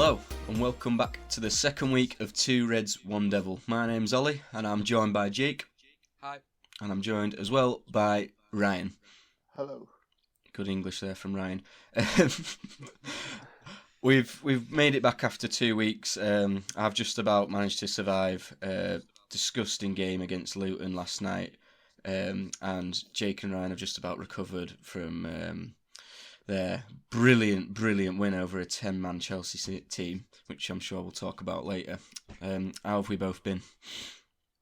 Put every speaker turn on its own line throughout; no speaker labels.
Hello and welcome back to the second week of Two Reds, One Devil. My name's Ollie and I'm joined by Jake.
Hi.
And I'm joined as well by Ryan.
Hello.
Good English there from Ryan. We've made it back after 2 weeks. I've just about managed to survive a disgusting game against Luton last night. And Jake and Ryan have just about recovered from their brilliant win over a 10-man Chelsea team, which I'm sure we'll talk about later. How have we both been?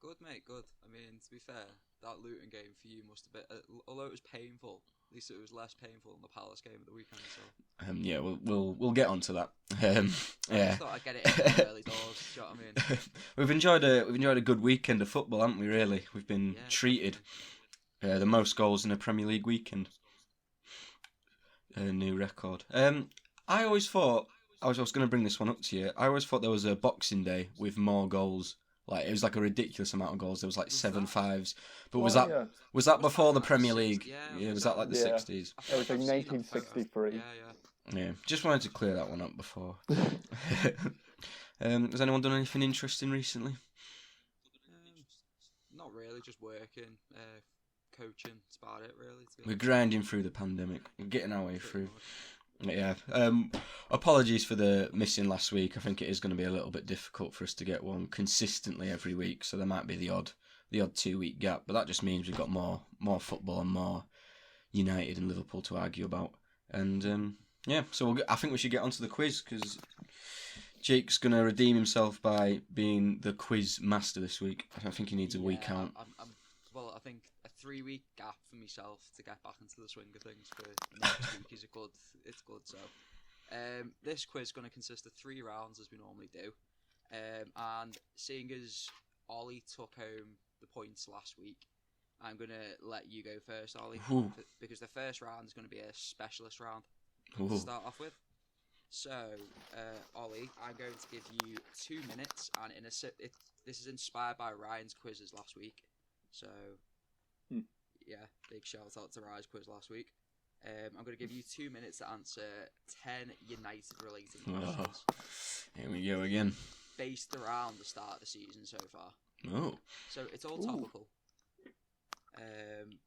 Good, mate, good. I mean, to be fair, that Luton game for you must have been, although it was painful, at least it was less painful than the Palace game at the weekend. So.
Yeah, we'll get onto that.
I just thought I'd get it in early doors. Do you know what I mean?
We've enjoyed a good weekend of football, haven't we? Really, we've been treated. The most goals in a Premier League weekend. A new record. I always thought I was going to bring this one up to you. I always thought there was a Boxing Day with more goals. Like it was like a ridiculous amount of goals. There was like 7-5s. But was that before the Premier League?
Yeah,
was that like the 60s?
It was like 1963.
Yeah. Just wanted to clear that one up before. Has anyone done anything interesting recently?
Not really. Just working. Coaching, that's about it really.
We're grinding through the pandemic. We're getting our way through. Yeah. Apologies for the missing last week. I think it is going to be a little bit difficult for us to get one consistently every week, so there might be the odd 2-week gap, but that just means we've got more football and more United and Liverpool to argue about. And so I think we should get onto the quiz because Jake's going to redeem himself by being the quiz master this week. I think he needs a week out.
I think a 3-week gap for myself to get back into the swing of things for next week is it's good. So, this quiz is going to consist of 3 rounds as we normally do, and seeing as Ollie took home the points last week, I'm going to let you go first, Ollie, because the first round is going to be a specialist round to start off with. So, Ollie, I'm going to give you 2 minutes, and this is inspired by Ryan's quizzes last week. So, big shout out to Ryan's quiz last week. I'm going to give you 2 minutes to answer 10 United-related questions.
Here we go again.
Based around the start of the season so far.
Oh.
So it's all topical.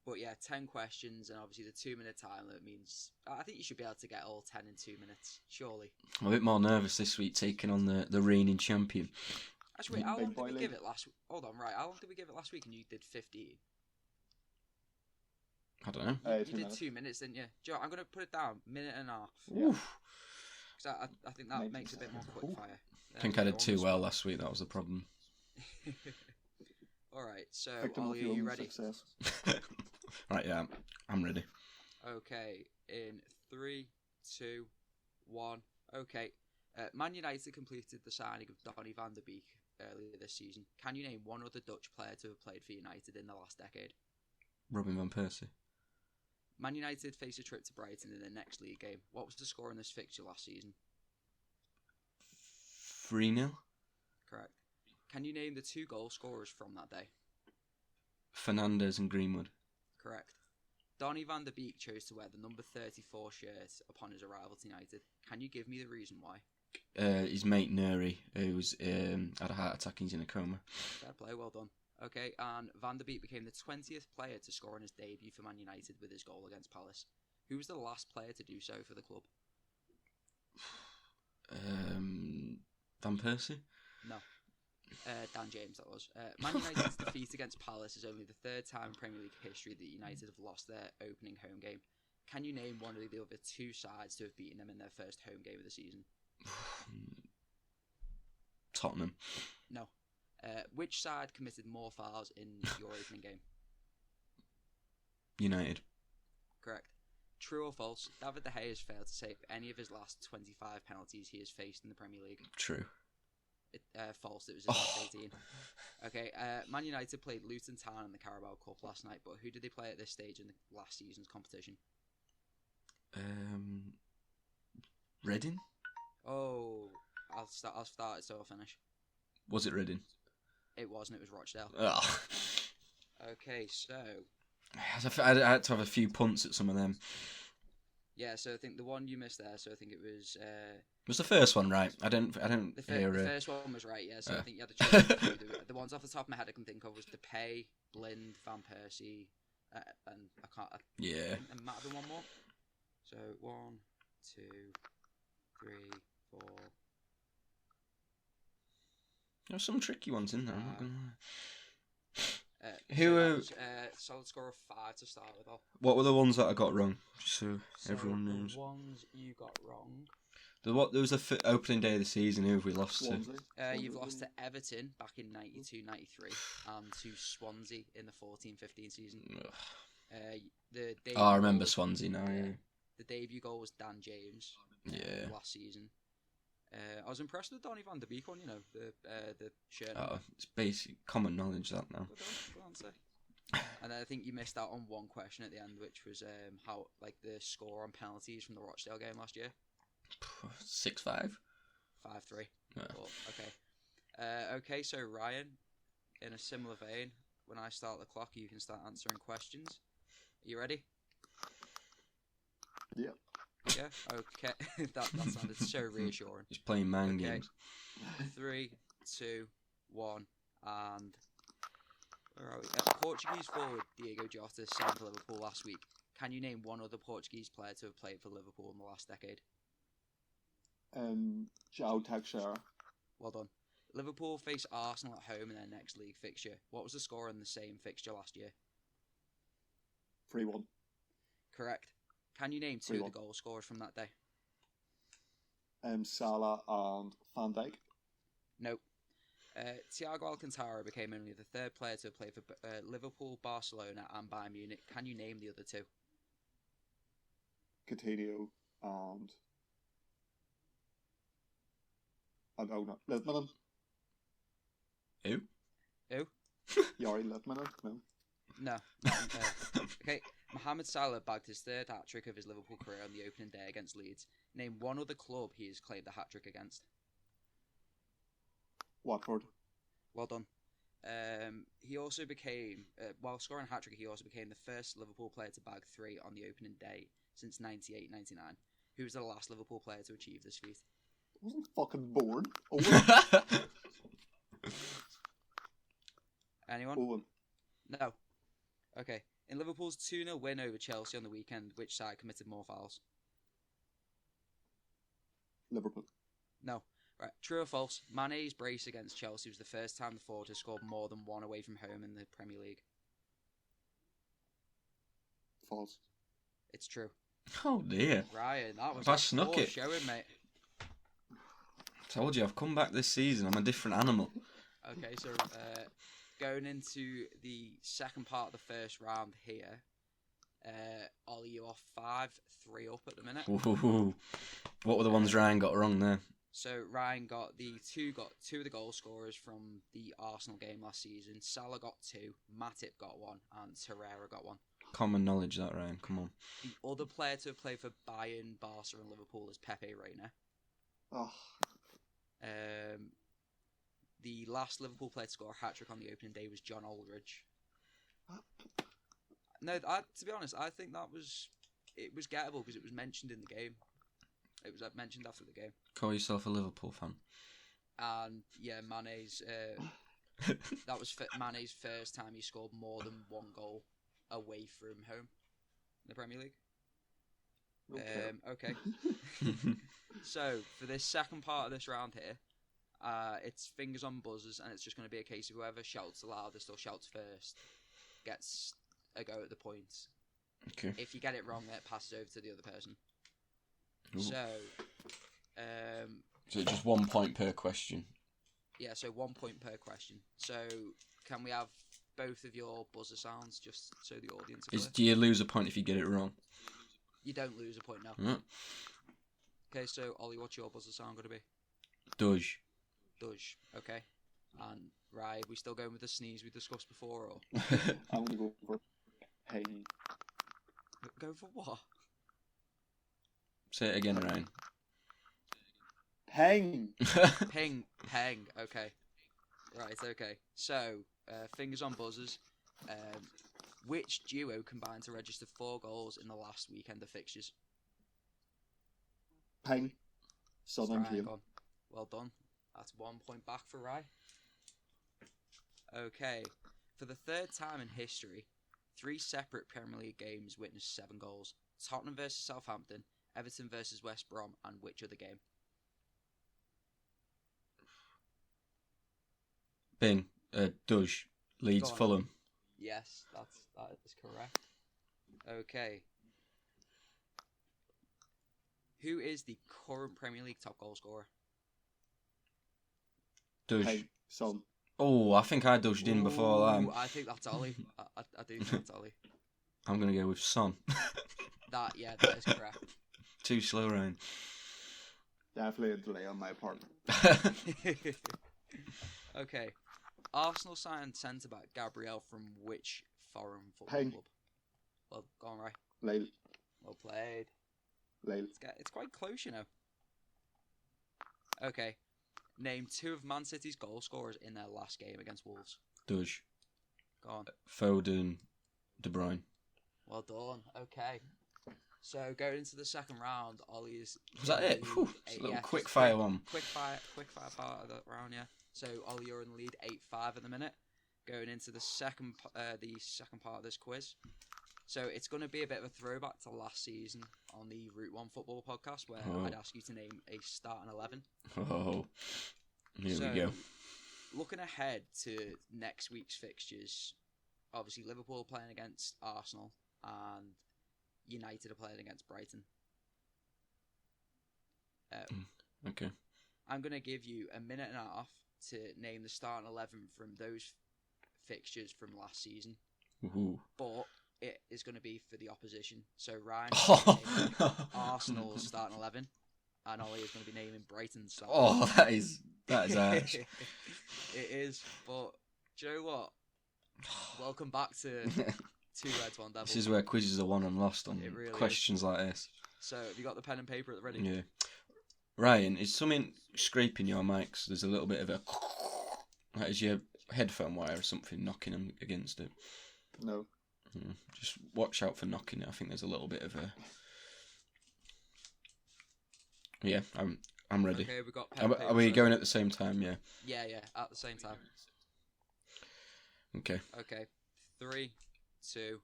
But yeah, 10 questions, and obviously the 2-minute time limit means I think you should be able to get all 10 in 2 minutes, surely.
I'm a bit more nervous this week taking on the reigning champion.
Actually, wait, how long did we give it last week? Hold on, right, how long did we give it last week and you did 15?
I don't know.
You did 2 minutes, didn't you? Joe, I'm going to put it down, 1.5 minutes.
Yeah.
Because I think that makes it a bit more quick fire.
I think I did too well last week, that was the problem.
Alright, so Ollie, are you ready?
Right, yeah, I'm ready.
Okay, in 3, 2, 1, okay. Man United completed the signing of Donny van de Beek earlier this season. Can you name one other Dutch player to have played for United in the last decade?
Robin van Persie.
Man United face a trip to Brighton in their next league game. What was the score in this fixture last season?
3-0.
Correct. Can you name the 2 goal scorers from that day?
Fernandes and Greenwood.
Correct. Donny van de Beek chose to wear the number 34 shirt upon his arrival to United. Can you give me the reason why?
His mate Nuri, who had a heart attack and he's in a coma.
Fair play, well done. Okay, and Van de Beek became the 20th player to score on his debut for Man United with his goal against Palace. Who was the last player to do so for the club?
Van Persie?
No. Dan James, that was. Man United's defeat against Palace is only the 3rd time in Premier League history that United have lost their opening home game. Can you name one of the other 2 sides to have beaten them in their first home game of the season?
Tottenham.
No. Which side committed more fouls in your opening game?
United.
Correct. True or false, David De Gea has failed to save any of his last 25 penalties he has faced in the Premier League.
True.
False, it was in 2018. Okay, Man United played Luton Town in the Carabao Cup last night, but who did they play at this stage in the last season's competition?
Reading?
Oh, I'll start it so I'll finish.
Was it Reading?
It wasn't, it was Rochdale.
Oh.
Okay, so...
I had to have a few punts at some of them.
Yeah, so I think the one you missed there. So I think it was.
Was the first one right? I don't hear.
The first one was right. Yeah, so I think you had to choose the ones off the top of my head I can think of was Depay, Blind, Van Persie, and I can't.
Yeah.
There might have been one more. So 1, 2, 3, 4.
There's some tricky ones in there. I'm not gonna lie.
Solid score of 5 to start with.
What were the ones that I got wrong? So everyone knows.
The ones you got wrong.
There was the opening day of the season. Who have we lost to?
You've lost to Everton back in 92-93 and to Swansea in the 14-15 season.
I remember Swansea now. Yeah.
The debut goal was Dan James. Last season. I was impressed with the Donny van de Beek one. You know the shirt.
It's basic common knowledge that now.
Go on, say. And I think you missed out on one question at the end, which was how the score on penalties from the Rochdale game last year.
6-5.
5-3.
Yeah.
Okay. Okay, so Ryan, in a similar vein, when I start the clock, you can start answering questions. Are you ready?
Yep.
Yeah. Okay. that sounded so reassuring.
He's playing man games.
3, 2, 1, and where are we? Portuguese forward Thiago Jota signed for Liverpool last week. Can you name one other Portuguese player to have played for Liverpool in the last decade?
João Teixeira.
Well done. Liverpool face Arsenal at home in their next league fixture. What was the score in the same fixture last year?
3-1.
Correct. Can you name 2 of the goal scorers from that day?
Salah and Van Dijk.
Nope. Thiago Alcantara became only the 3rd player to play for Liverpool, Barcelona and Bayern Munich. Can you name the other 2?
Coutinho and... I don't know. Litmanen.
Who?
Yari Litmanen? No.
No. Okay. Mohamed Salah bagged his 3rd hat-trick of his Liverpool career on the opening day against Leeds. Name one other club he has claimed a hat-trick against.
Watford.
Well done. He also became, while scoring a hat-trick, he also became the first Liverpool player to bag 3 on the opening day since 98-99. Who was the last Liverpool player to achieve this feat?
I wasn't fucking born.
Anyone?
Owen.
No. Okay. In Liverpool's 2-0 win over Chelsea on the weekend, which side committed more fouls?
Liverpool.
No. Right. True or false? Mane's brace against Chelsea was the first time the forward has scored more than 1 away from home in the Premier League.
False.
It's true.
Oh dear.
Ryan, that was
I snuck it.
showing, mate.
Told you, I've come back this season. I'm a different animal.
Okay, so going into the second part of the first round here, Ollie, you are 5-3 up at the minute.
Ooh. What were the ones Ryan got wrong there?
So Ryan got two of the goal scorers from the Arsenal game last season. Salah got 2, Matip got 1, and Torreira got 1.
Common knowledge that, Ryan. Come on.
The other player to play for Bayern, Barca, and Liverpool is Pepe Reina.
Oh.
The last Liverpool player to score a hat-trick on the opening day was John Aldridge. No, to be honest, I think it was gettable because it was mentioned in the game. It was mentioned after the game.
Call yourself a Liverpool fan.
And yeah, Mane's that was Mane's first time he scored more than 1 goal away from home in the Premier League. Okay. So for this second part of this round here, it's fingers on buzzers, and it's just going to be a case of whoever shouts the loudest or shouts first gets a go at the points.
Okay.
If you get it wrong, it passes over to the other person.
Ooh.
So
just 1 point per question.
Yeah, so 1 point per question. So can we have both of your buzzer sounds just so the audience are clear?
Do you lose a point if you get it wrong?
You don't lose a point, no.
Mm.
Okay, so Ollie, what's your buzzer sound going to be?
Doge.
Doge, okay. And right, we still going with the sneeze we discussed before, or
I'm going to go for ping.
Go for what?
Say it again, Ryan.
Ping!
Ping, okay. Right, okay. So, fingers on buzzers. Which duo combined to register 4 goals in the last weekend of fixtures?
Peng, Son and
Ryan
Kane.
gone. Well done. That's 1 point back for Rye. Okay. For the third time in history, 3 separate Premier League games witnessed 7 goals. Tottenham versus Southampton, Everton versus West Brom, and which other game?
Bing, Dudge, Leeds,
Go on.
Fulham.
Yes, that is correct. Okay. Who is the current Premier League top goal scorer?
Dudge.
Peng, Son.
Oh, I think I dodged in before that.
Ooh, I think that's Ollie. I do think that's Ollie.
I'm going to go with Son.
That is correct.
Too slow, Ryan.
Definitely a delay on my part.
Okay. Arsenal signed centre-back Gabriel from which foreign football
Peng.
club? Well, go on, Ray.
Lyle.
Well played.
Lyle.
It's quite close, you know. Okay. Name 2 of Man City's goal scorers in their last game against Wolves.
Dudge,
Go on.
Foden, De Bruyne.
Well done. Okay. So going into the second round, Ollie is.
Was that it?
in the
Whew,
lead.
it's a little
Yeah,
quick
just
fire one.
Quick fire part of that round, yeah. So Ollie, you're in the lead 8-5 at the minute. Going into the second part of this quiz. So it's going to be a bit of a throwback to last season on the Route 1 Football podcast, where I'd ask you to name a starting 11.
Oh, here we go.
Looking ahead to next week's fixtures, obviously Liverpool are playing against Arsenal and United are playing against Brighton.
Okay.
I'm going to give you a minute and a half to name the starting 11 from those fixtures from last season.
Ooh.
But it is going to be for the opposition. So Ryan is Arsenal's starting 11, and Ollie is going to be naming Brighton's starting 11.
Oh, that is harsh.
It is, but do you know what? Welcome back to 2 Reds, 1 Devils.
This is where quizzes are won and lost on
It really
questions like this.
So have you got the pen and paper ready?
Yeah. Ryan, is something scraping your mics? There's a little bit of a... Like, is your headphone wire or something knocking them against it?
No.
Just watch out for knocking it. I think there's a little bit of a... Yeah, I'm ready.
Okay, we've got pen and paper.
Are we going at the same time? Yeah.
Yeah, at the same time.
Okay.
Okay, 3, 2,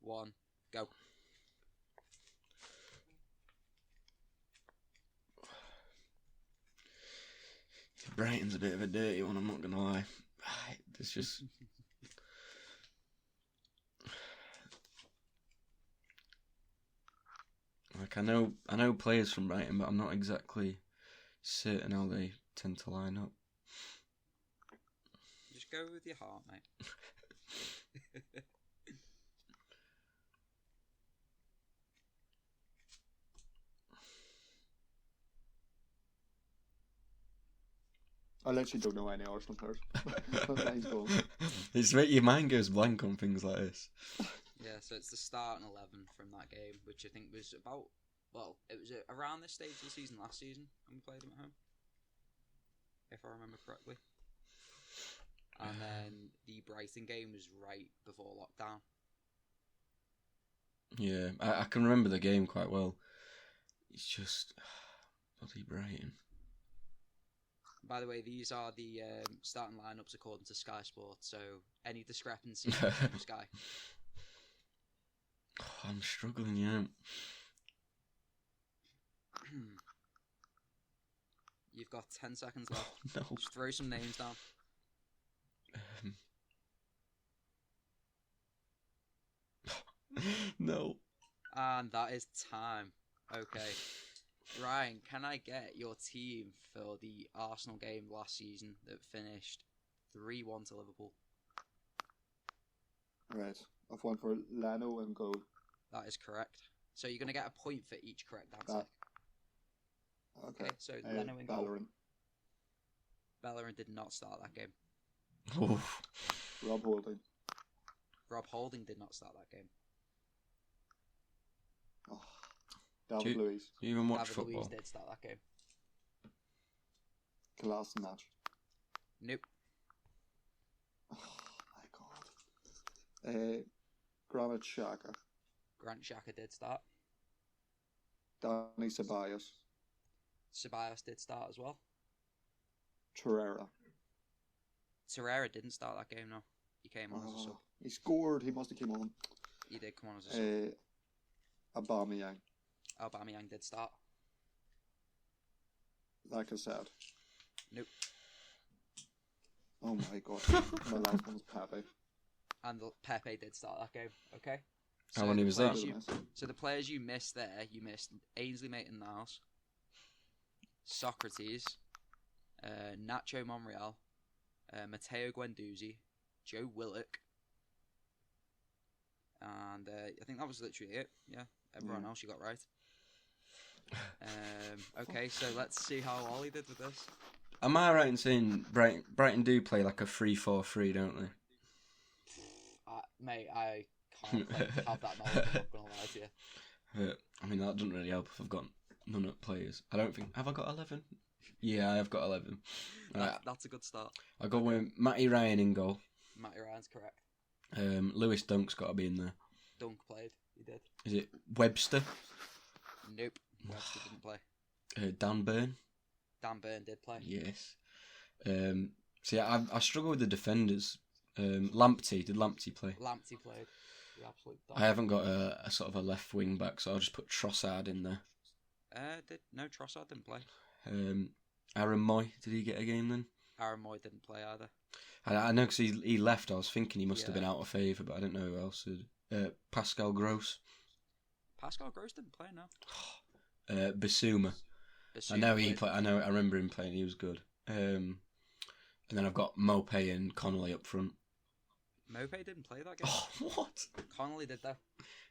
1, go.
Brighton's a bit of a dirty one, I'm not going to lie. There's just... Like, I know players from Brighton, but I'm not exactly certain how they tend to line up.
Just go with your heart, mate.
I literally don't know any Arsenal players. Mine's gone.
It's right, your mind goes blank on things like this.
Yeah, so it's the starting 11 from that game, which I think was about, well, it was around this stage of the season last season when we played them at home, if I remember correctly. And then the Brighton game was right before lockdown.
Yeah, I can remember the game quite well. It's just... bloody Brighton.
By the way, these are the starting lineups according to Sky Sports, so any discrepancy Sky.
Oh, I'm struggling, yeah.
You've got 10 seconds left.
No.
Just throw some names down.
No.
And that is time. Okay. Ryan, can I get your team for the Arsenal game last season that finished 3-1 to Liverpool?
Right. I've won for Leno and goal.
That is correct. So you're going to get a point for each correct answer. Okay, so Leno and goal.
Bellerin.
Bellerin did not start that game.
Oof.
Rob Holding.
Rob Holding did not start that game.
Oh. David Luiz.
You even watch
David
football?
Luiz did start that game.
Kolasinac.
Nope.
Oh my god. Granit Xhaka.
Grant Xhaka did start.
Danny Ceballos.
Ceballos did start as well.
Torreira.
Torreira didn't start that game, no. He came on as a sub.
He scored. He must have came on.
He did come on as a sub.
Aubameyang.
Aubameyang did start.
Like I said.
Nope.
Oh my god. My last one's Pepe.
And Pepe did start that game, okay?
How many was that?
So the players you missed there, you missed Ainsley Maitland-Niles, Socrates, Nacho Monreal, Matteo Guendouzi, Joe Willock, and I think that was literally it. Yeah, everyone else you got right. Okay, so let's see how Ollie did with this.
Am I right in saying Brighton do play like a 3-4-3, don't they?
Mate, I can't have that knowledge, I'm not going to lie to you.
I mean, that doesn't really help if I've got none of players. I don't think... Have I got 11? Yeah, I have got 11.
That's a good start.
I'll go with Matty Ryan in goal.
Matty Ryan's correct.
Lewis Dunk's got to be in there.
Dunk played. He did.
Is it Webster?
Nope. Webster didn't play.
Dan Burn?
Dan Burn did play.
Yes. So yeah, I struggle with the defenders. Lamptey, did Lamptey play?
Lamptey played. The absolute dog.
I haven't got a sort of a left wing back, so I'll just put Trossard in there.
No, Trossard didn't play.
Aaron Moy, did he get a game then?
Aaron Moy didn't play either.
I know because he left. I was thinking he must have been out of favour, but I don't know who else did. Pascal Gross.
Pascal Gross didn't play, no.
Bissouma. I know he played. I remember him playing. He was good. And then I've got Mopé and Connolly up front.
Mopé didn't play that game.
Oh, what?
Connolly did though.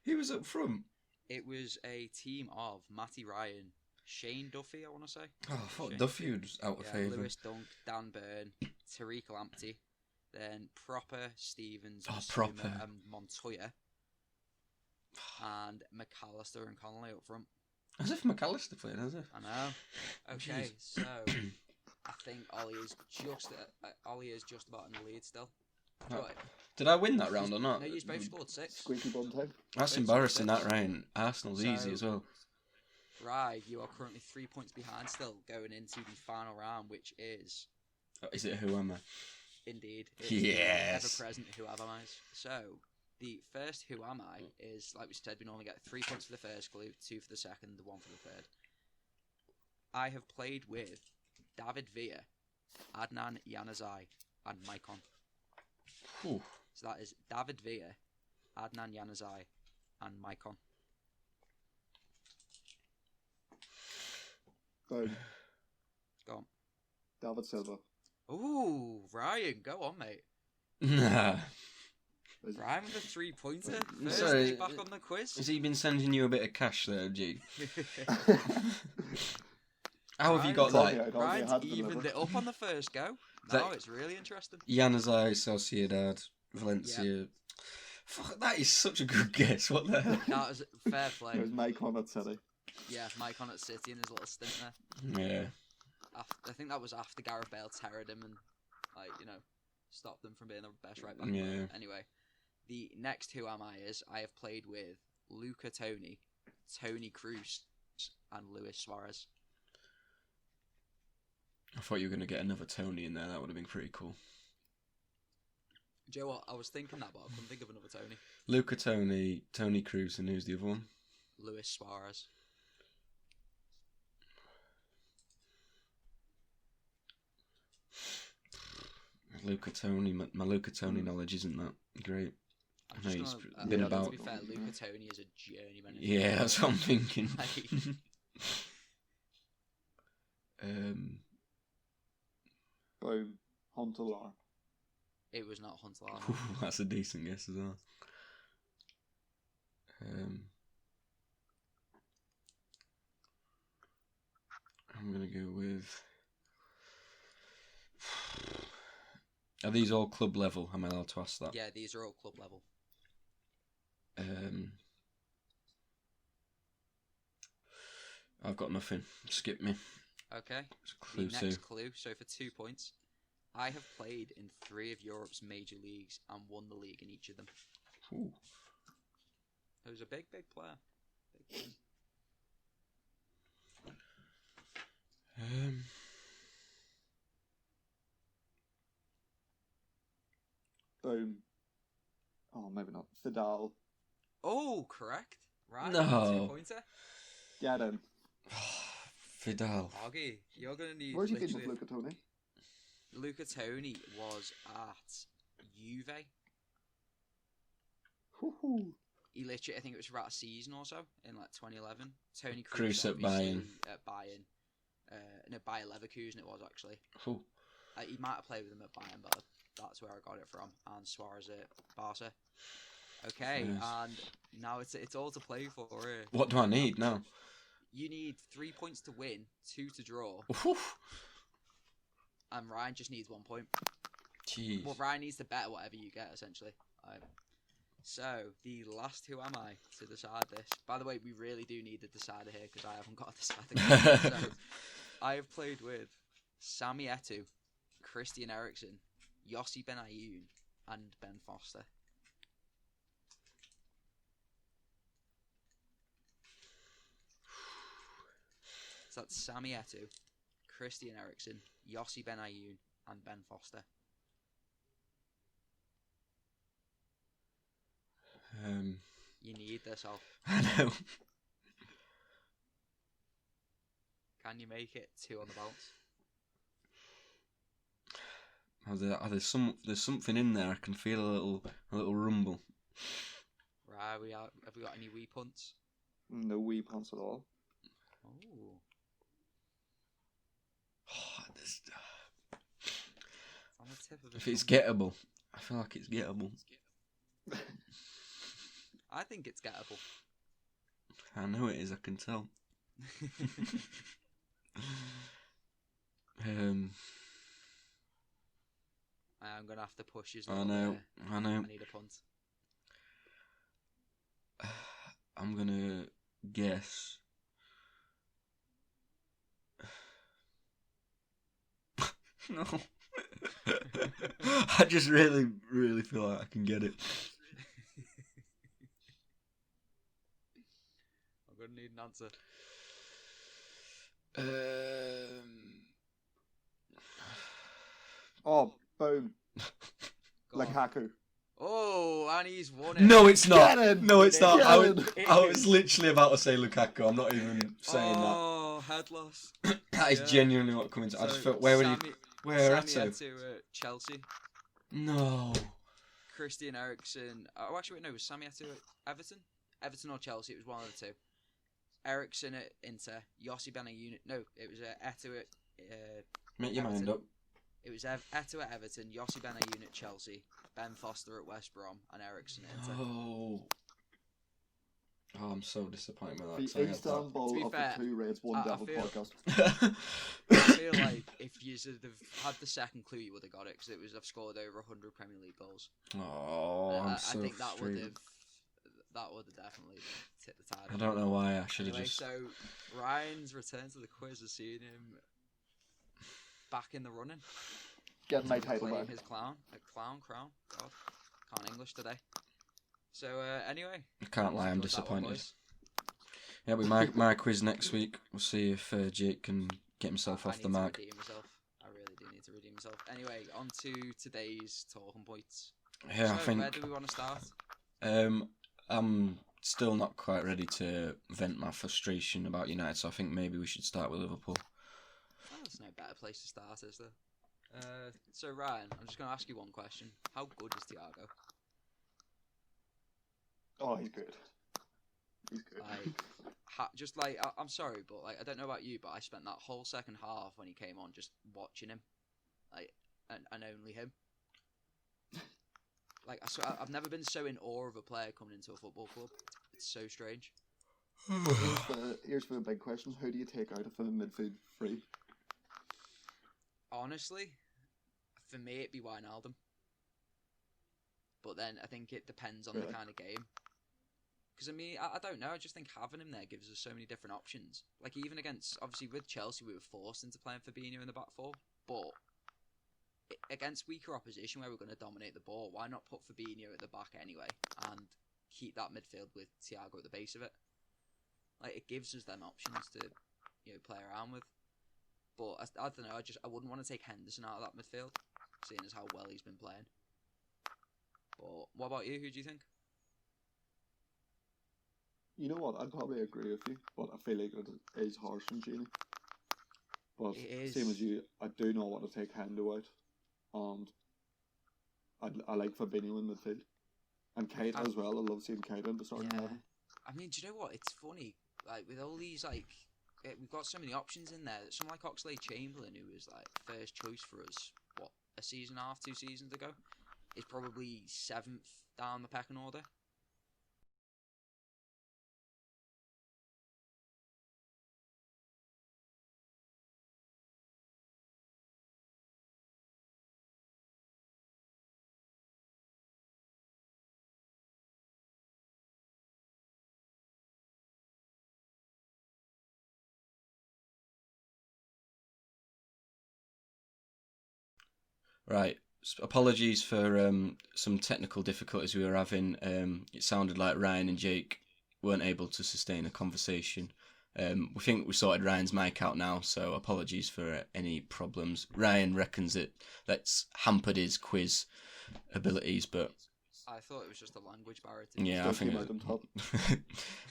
He was up front.
It was a team of Matty Ryan, Shane Duffy, I want to say.
Oh, I thought Duffy was out of favour.
Lewis Dunk, Dan Burn, Tariq Lamptey, then Proper, Stevens,
Proper,
and Montoya, and McAllister and Connolly up front.
As if McAllister played, as if.
I know. Okay, so I think Ollie is just about in the lead still. Right.
Did I win that round or not?
No, you both scored 6.
Squeaky bum time.
That's embarrassing, that round. Arsenal's easy as well.
Right, you are currently 3 points behind still, going into the final round, which is...
Is it Who Am I?
Indeed. It's
yes.
Ever-present Who Am I? So, the first Who Am I is, like we said, we normally get 3 points for the first clue, 2 for the second, 1 for the third. I have played with David Villa, Adnan Januzaj, and Maicon.
Whew.
So that is David Villa, Adnan Januzaj, and Maicon.
Boom.
Go on.
David Silva.
Ooh, Ryan, go on, mate.
Nah.
Ryan with a 3-pointer.
Sorry,
Back on the quiz.
Has he been sending you a bit of cash there, G? How have you got that?
Ryan's evened it up on the first go. Now it's really interesting.
Januzaj, Sociedad, Valencia. Yeah. Fuck, that is such a good guess. What the hell?
That was fair play.
It was Maicon at City.
Yeah, Maicon at City and his little stint there.
Yeah.
I think that was after Gareth Bale terrored him and, stopped them from being the best right back.
Yeah.
Anyway, the next Who Am I is I have played with Luca Toni, Tony Cruz, and Luis Suarez.
I thought you were going to get another Tony in there. That would have been pretty cool.
Do you know what? I was thinking that, but I couldn't think of another Tony.
Luca Toni, Tony Cruz, and who's the other one?
Luis Suarez.
Luca Toni. My Luca Toni knowledge isn't that great. I know he's been about.
To be fair, Luca Toni is a journeyman.
Yeah, that's what I'm thinking.
Boom. Huntelaar.
It was not Huntelaar.
That's a decent guess as well. I'm gonna go with. Are these all club level? Am I allowed to ask that?
Yeah, these are all club level.
I've got nothing. Skip me.
Okay.
Clue
the next clue. So for 2 points, I have played in 3 of Europe's major leagues and won the league in each of them.
Ooh.
It was a big player.
Um,
Boom. Oh, maybe not. Fidal.
Oh, correct. Right.
No.
2-pointer.
Get in.
Fidal.
Augie, you're gonna need.
Where's he been with
literally
Luca Toni?
Luca Toni was at Juve.
Hoo-hoo.
He literally, I think it was for about a season or so in like 2011. Tony
Kroos at
obviously,
Bayern.
At Bayern. No, Bayer Leverkusen it was actually.
Ooh.
He might have played with him at Bayern, but that's where I got it from. And Suarez at Barca. Okay,
Yes.
and now it's all to play for.
What do I need now?
You need 3 points to win, 2 to draw,
Oof.
and Ryan just needs 1 point.
Jeez.
Well, Ryan needs to bet whatever you get, essentially. So, the last Who Am I to decide this. By the way, we really do need a decider here, because I haven't got a decider. So, I have played with Sami Eto'o, Christian Eriksen, Yossi Benayoun, and Ben Foster. So that's Sami Eto'o, Christian Eriksen, Yossi Benayoun, and Ben Foster. You need this off.
I know.
Can you make it 2 on the bounce?
There's something in there. I can feel a little rumble.
Right, have we got any wee punts?
No wee pants at all.
Oh. On the tip of
If
his
it's
tongue.
gettable, I feel like it's gettable.
I think it's gettable.
I know it is. I can tell.
I'm gonna have to push his.
I know.
I need a punt.
I'm gonna guess. No. I just really feel like I can get it.
I'm gonna need an answer.
Oh, boom.
Go
Like
on.
Haku.
Oh, and he's won it.
No, it's not.
Get in!
No, it's not.
Get
I
in!
was literally about to say Lukaku. I'm not even saying
Oh, head loss.
that. That is
yeah.
genuinely what coming to. I just
So,
felt where
Sami
Eto'o?
Eto'o at Chelsea.
No.
Christian Eriksen. Oh, actually, wait, no, it was Sami Eto'o at Everton? Everton or Chelsea, it was one of the two. Eriksen at Inter, Yossi Benayoun. No, it was Eto'o at.
Make your
Everton.
mind up.
It was Eto'o at Everton, Yossi Benayoun at Chelsea, Ben Foster at West Brom, and Eriksen at Inter.
Oh. Oh, I'm so disappointed with that. 'cause I
The
had that.
Istanbul
To be
of
fair,
the 2 Raids 1
I
Devil
feel-
podcast.
I feel like if you sort of had the second clue, you would have got it, because it was I've scored over 100 Premier League goals.
Oh, I'm
I
so
think that would
frustrated.
have definitely tipped the tide.
I don't know why I should have
Anyway,
just.
so Ryan's return to the quiz has seen him back in the running,
Get my title
playing
back.
his crown. God, can't English today. So anyway,
I can't lie, I'm
enjoyed that one,
disappointed.
boys.
Yeah, with my quiz next week, we'll see if Jake can get himself
I
off
need
the
to
mark.
redeem myself. I really do need to redeem myself. Anyway, on to today's talking points.
Yeah,
so,
I think
where do we want to start?
I'm still not quite ready to vent my frustration about United, so I think maybe we should start with Liverpool.
Oh, there's no better place to start, is there? So Ryan, I'm just going to ask you one question. How good is Thiago?
Oh, he's good. He's good.
I'm sorry, but like I don't know about you, but I spent that whole second half when he came on just watching him, like, and only him. Like I've never been so in awe of a player coming into a football club. It's so strange.
Here's the big question. Who do you take out of the midfield three?
Honestly, for me it'd be Wijnaldum. But then I think it depends on
Really?
the kind of game. Because I mean, I don't know. I just think having him there gives us so many different options. Like even against, obviously with Chelsea, we were forced into playing Fabinho in the back four. But against weaker opposition where we're going to dominate the ball, why not put Fabinho at the back anyway and keep that midfield with Thiago at the base of it? Like it gives us them options to play around with. But I don't know. I wouldn't want to take Henderson out of that midfield, seeing as how well he's been playing. But what about you? Who do you think?
You know what? I'd probably agree with you, but I feel like it is harsh from Genie. But
It is.
same as you, I do not want to take Hendo out, and I like Fabinho in midfield, and Keita as well. I love seeing Keita in the starting eleven.
I mean, do you know what? It's funny. Like with all these, we've got so many options in there. Someone like Oxlade-Chamberlain, who was like first choice for us, a season and a half, 2 seasons ago, is probably 7th down the pecking order.
Right. Apologies for some technical difficulties we were having. It sounded like Ryan and Jake weren't able to sustain a conversation. We think we sorted Ryan's mic out now, so apologies for any problems. Ryan reckons that's hampered his quiz abilities, but
I thought it was just a language barrier.
yeah, I think.
On top.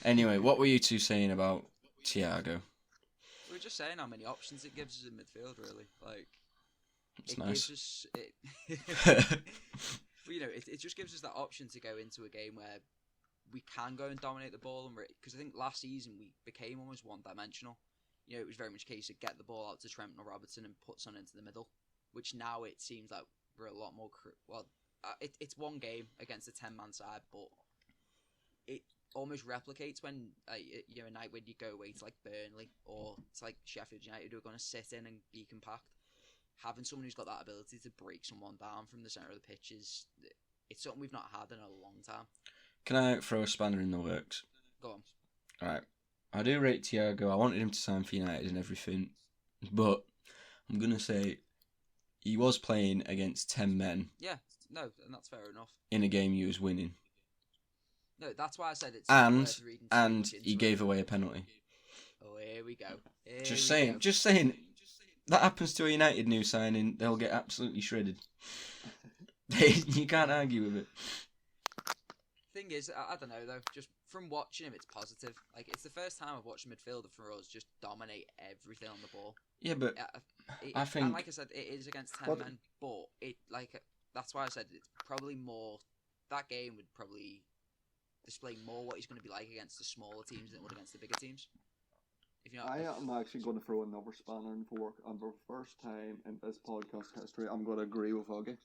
Anyway, what were you two saying about Thiago?
We were just saying how many options it gives us in midfield, really. Like,
It's
it
nice.
gives us it just gives us that option to go into a game where we can go and dominate the ball, and because I think last season we became almost one-dimensional. It was very much a case of get the ball out to Trent or Robertson and put someone into the middle. Which now it seems like we're a lot more. It's one game against a 10-man side, but it almost replicates when a night when you go away to like Burnley or it's like Sheffield United who are going to sit in and be compact. Having someone who's got that ability to break someone down from the centre of the pitch it's something we've not had in a long time.
Can I throw a spanner in the works?
Go on.
Alright. I do rate Thiago. I wanted him to sign for United and everything. But I'm going to say he was playing against 10 men.
Yeah, no, and that's fair enough.
In a game he was winning.
No, that's why I said it's
And he gave away a penalty.
Oh, here we go.
Just saying. That happens to a United new signing, they'll get absolutely shredded. You can't argue with it.
Thing is, I don't know though. Just from watching him, it's positive. Like it's the first time I've watched a midfielder for us just dominate everything on the ball.
Yeah, but I think,
and like I said, it is against 10 men, but that's why I said it's probably more. That game would probably display more what he's going to be like against the smaller teams than it would against the bigger teams.
I am actually going to throw another spanner in for work, and for the first time in this podcast history, I'm going to agree with Huggy.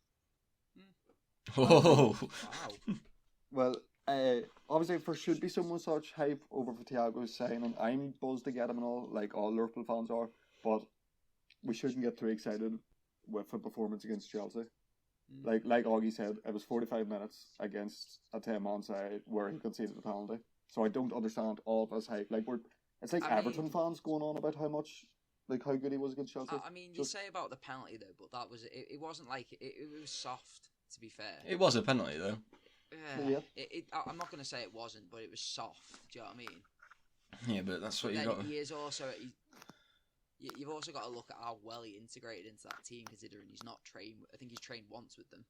Oh,
wow.
Well, obviously, there should be so much hype over for Thiago's signing. I'm buzzed to get him and all, like all Liverpool fans are, but we shouldn't get too excited with a performance against Chelsea. Like Augie said, it was 45 minutes against a 10-man side where he conceded a penalty. So I don't understand all of this hype. It's like Everton fans going on about how good he was against Chelsea.
You say about the penalty though, but that was it wasn't like it was soft. To be fair,
it was a penalty though.
Yeah. I'm not going to say it wasn't, but it was soft. Do you know what I mean?
Yeah, but that's what you got.
He is also. You've also got to look at how well he integrated into that team, considering he's not trained. I think he's trained once with them.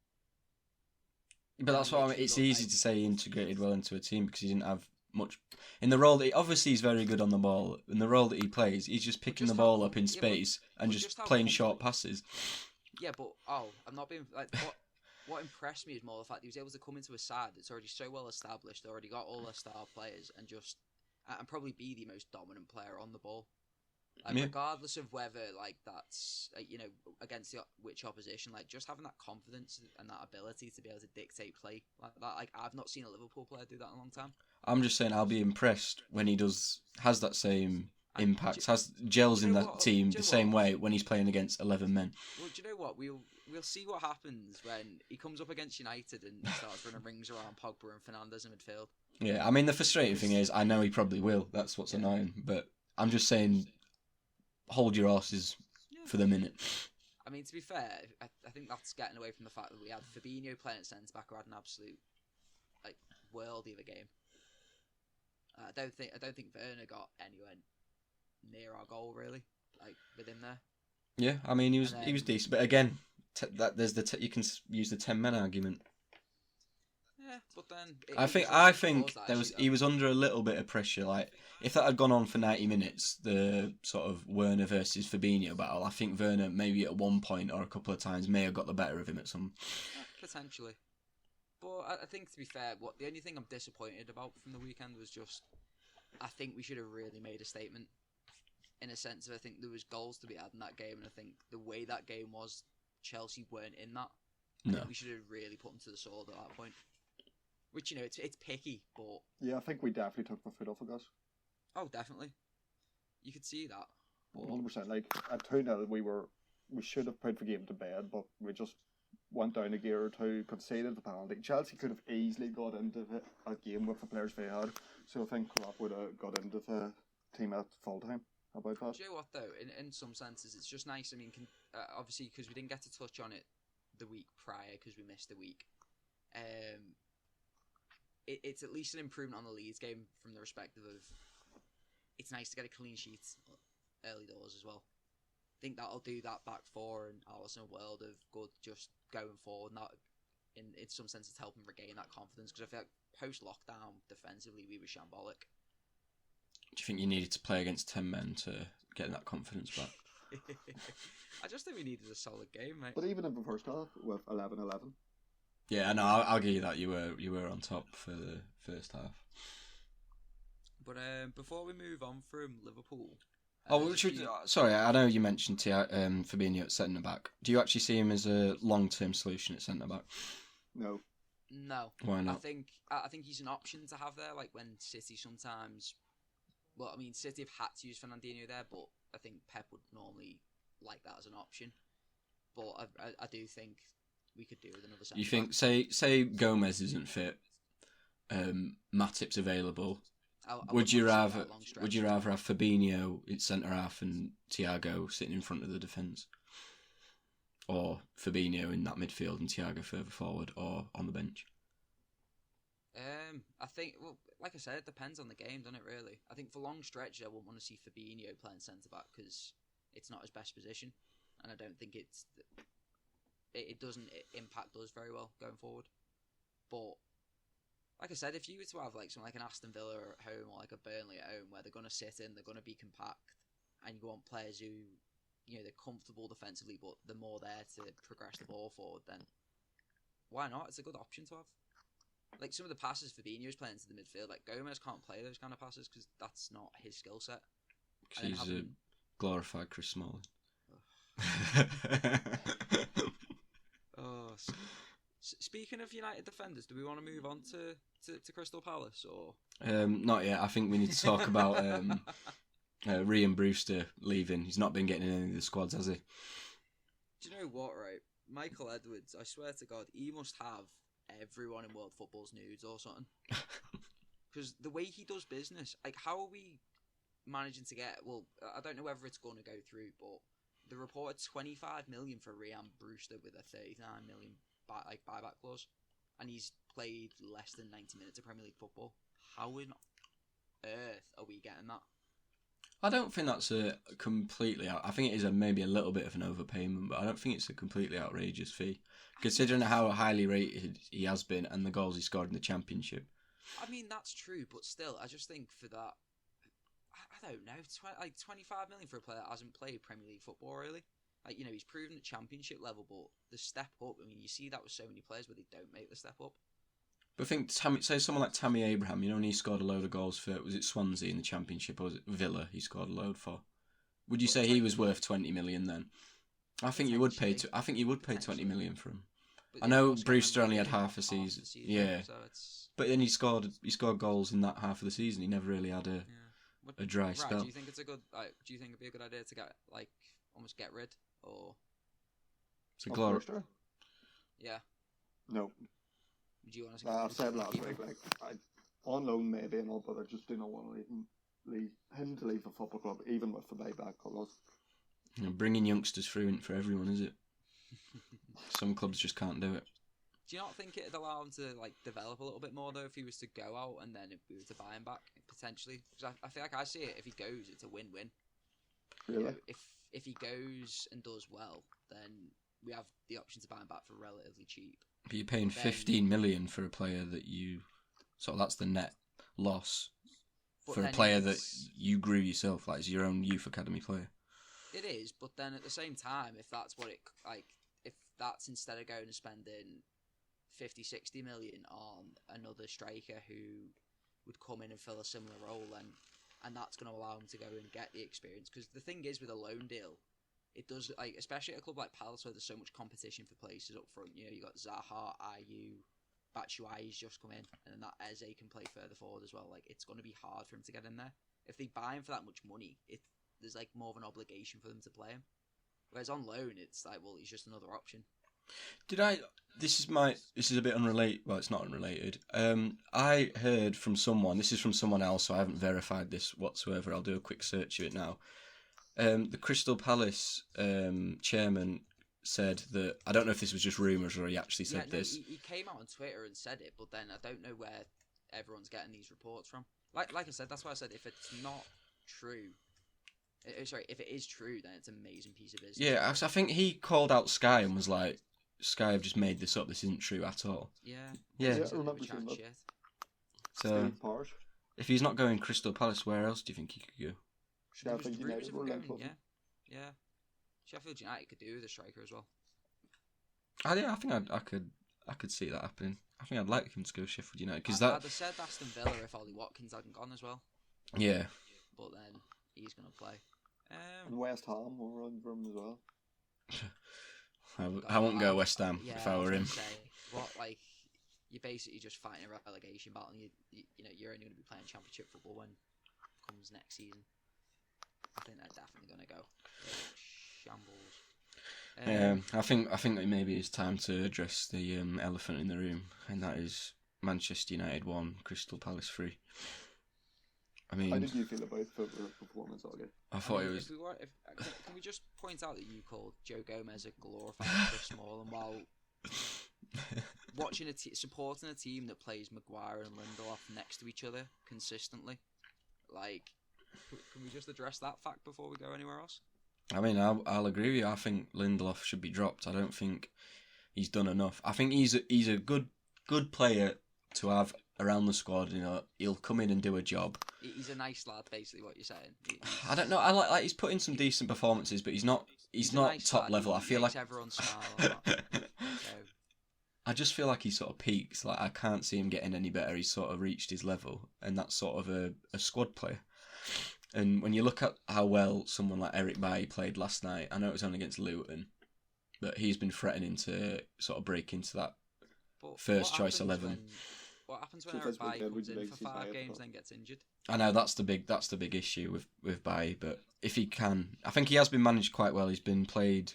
But that's what I mean. It's easy to say he integrated well into a team because he didn't have much in the role that obviously he's very good on the ball. In the role that he plays, he's just picking the ball up in space and just playing short passes.
Yeah, but I'm not being like what impressed me is more the fact he was able to come into a side that's already so well established, already got all their star players, and probably be the most dominant player on the ball. Regardless of whether that's against which opposition, just having that confidence and that ability to be able to dictate play like that. I've not seen a Liverpool player do that in a long time.
I'm just saying I'll be impressed when he has that same impact, gels in that team the same way when he's playing against 11 men.
Well, do you know what? We'll see what happens when he comes up against United and starts running rings around Pogba and Fernandes in midfield.
Yeah, I mean the frustrating thing is I know he probably will. That's what's annoying. But I'm just saying, hold your horses for the minute.
I mean, to be fair, I think that's getting away from the fact that we had Fabinho playing at centre back, who had an absolute worldie of a game. I don't think Werner got anywhere near our goal really, with him there.
Yeah, I mean he was
And
he was
then,
decent, but again, you can use the 10 men argument.
yeah, but then
I
it
think
was
I
always caused
think
that
there
issue
was
though.
he was under a little bit of pressure. Like if that had gone on for 90 minutes, the sort of Werner versus Fabinho battle, I think Werner maybe at one point or a couple of times may have got the better of him at some.
Potentially. But I think, to be fair, the only thing I'm disappointed about from the weekend was just I think we should have really made a statement. In a sense of, I think there was goals to be had in that game, and I think the way that game was, Chelsea weren't in that. I
No.
think we should have really put them to the sword at that point. Which, you know, it's picky, but
Yeah, I think we definitely took the foot off of us.
oh, definitely, you could see that.
100%. Like at 2-0, we should have put the game to bed, but we just went down a gear or two, conceded the penalty. Chelsea could have easily got into a game with the players they had, so I think Klopp would have got into the team at full time. How about that?
Do you know what though? In some senses, it's just nice. I mean, obviously because we didn't get to touch on it the week prior because we missed a week. It's at least an improvement on the Leeds game from the perspective of it's nice to get a clean sheet early doors as well. I think that'll do that back four and Alisson a world of good just going forward. And that, in some sense, it's helping regain that confidence because I feel like post lockdown defensively we were shambolic.
Do you think you needed to play against 10 men to get that confidence back?
I just think we needed a solid game, mate.
But even in the first half with 11-11.
Yeah, no, I'll give you that. You were on top for the first half.
But before we move on from Liverpool,
sorry, I know you mentioned Fabinho at centre back. Do you actually see him as a long-term solution at centre back?
No.
No.
Why not?
I think he's an option to have there. Like when City sometimes, well, I mean, City have had to use Fernandinho there, but I think Pep would normally like that as an option. But I do think we could do with another centre
You think,
back.
say Gomez isn't fit, Matip's available.
I
Would you
wouldn't want to see
rather
that long stretch.
have Fabinho in centre half and Thiago sitting in front of the defence, or Fabinho in that midfield and Thiago further forward, or on the bench?
I think, well, like I said, it depends on the game, doesn't it? Really, I think for long stretches, I wouldn't want to see Fabinho playing centre back because it's not his best position, and I don't think it doesn't impact us very well going forward. But like I said, if you were to have like something like an Aston Villa at home or like a Burnley at home where they're going to sit in, they're going to be compact, and you want players who, you know, they're comfortable defensively, but they're more there to progress the ball forward, then why not? It's a good option to have. Like some of the passes Fabinho's playing to the midfield, like Gomez can't play those kind of passes because that's not his skill set.
Because he's a glorified Chris Smalling.
Oh, speaking of United defenders, do we want to move on to Crystal Palace or?
Not yet. I think we need to talk about Ryan Brewster leaving. He's not been getting in any of the squads, has he?
Do you know what? Right, Michael Edwards. I swear to God, he must have everyone in world football's nudes or something. Because the way he does business, like how are we managing to get? Well, I don't know whether it's going to go through, but the reported 25 million for Ryan Brewster with a 39 million buyback clause, and he's played less than 90 minutes of Premier League football. How on earth are we getting that?
I don't think that's a completely I think it is maybe a little bit of an overpayment, but I don't think it's a completely outrageous fee, considering how highly rated he has been and the goals he scored in the Championship.
I mean, that's true, but still, I just think for that, I don't know, 25 million for a player that hasn't played Premier League football, really. Like, you know, he's proven at Championship level, but the step up, I mean, you see that with so many players where they don't make the step up.
But I think, say someone like Tammy Abraham, you know, when he scored a load of goals for, was it Swansea in the Championship, or was it Villa he scored a load for? Would you say he was worth 20 million then? I think you would pay. I think you would pay 20 million for him.
But
I know Brewster only had half a season. Yeah,
so it's...
but then he scored goals in that half of the season. He never really had a dry spell.
Do you think it's a good? Do you think it'd be a good idea to almost get rid or?
It's a glory.
Yeah.
No.
Do you want to?
I've said last week, on loan maybe and all, but I just do not want to leave him to leave the football club, even with the buyback clause.
You know, bringing youngsters through isn't for everyone, is it? Some clubs just can't do it.
Do you not think it'd allow him to develop a little bit more though if he was to go out and then if we were to buy him back potentially? Because I feel like I see it if he goes, it's a win-win. You know,
Really?
if he goes and does well, then we have the option to buy him back for relatively cheap.
But you're paying
Then-
15 million for a player that that's the net loss
But
for a
then
player that
it's-
you grew yourself, like as your own youth academy player.
It is, but then at the same time, if that's what it if that's instead of going and spending 50-60 million on another striker who would come in and fill a similar role, and that's going to allow him to go and get the experience. Because the thing is, with a loan deal, it does, like, especially at a club like Palace where there's so much competition for places up front. You know, you got Zaha, Ayew, Batshuayi's just come in, and then that Eze can play further forward as well. Like, it's going to be hard for him to get in there. If they buy him for that much money, there's like more of an obligation for them to play him. Whereas on loan, it's like, well, he's just another option.
This is a bit unrelated. Well, it's not unrelated. I heard from someone. This is from someone else, so I haven't verified this whatsoever. I'll do a quick search of it now. The Crystal Palace chairman said that, I don't know if this was just rumours or he actually said this.
He came out on Twitter and said it, but then I don't know where everyone's getting these reports from. Like I said, that's why I said if it's not true. If it is true, then it's an amazing piece of business.
Yeah, I think he called out Sky and was like, Sky have just made this up. This isn't true at all.
Yeah.
Yeah.
Yeah, I
It's a bit of
remember
a chat
seeing that.
shit.
So
Steve Parr.
if he's not going Crystal Palace, where else do you think he could go?
Sheffield
Rumours
United
of
were
him
linked
going,
with him.
yeah. Sheffield United could do with a striker as well.
I think I could see that happening. I think I'd like him to go Sheffield United because
I'd
that.
have said Aston Villa if Ollie Watkins hadn't gone as well,
Yeah.
but then he's going to play.
And West Ham were running for him as well.
I won't go West Ham if I
was
were
gonna
him.
Say, you're basically just fighting a relegation battle, and you're only going to be playing Championship football when it comes next season. I think they're definitely going to go shambles.
I think that maybe it's time to address the elephant in the room, and that is Manchester United 1, Crystal Palace 3. I mean,
How did you feel about the performance, Ollie?
I thought it was.
Can we just point out that you called Joe Gomez a glorified Chris Smalling while watching supporting a team that plays Maguire and Lindelof next to each other consistently? Like, can we just address that fact before we go anywhere else?
I mean, I'll agree with you. I think Lindelof should be dropped. I don't think he's done enough. I think he's a good player to have around the squad. You know, he'll come in and do a job.
He's a nice lad, basically. What you're saying?
I don't know. I like he's put in some decent performances, but he's not
a nice
top
lad.
level. I feel
makes
like
everyone smile a lot. So,
I just feel like he sort of peaks. Like I can't see him getting any better. He's sort of reached his level, and that's sort of a squad player. And when you look at how well someone like Eric Bailly played last night, I know it was only against Luton, but he's been threatening to sort of break into that
but
first
what
choice
happens
11.
What happens when
So
Eric
that's what
Bailly
Edward
comes in for
Legacy's
5
high
games
up.
then gets injured?
I know that's the big issue with Bailly, but if he can, I think he has been managed quite well. He's been played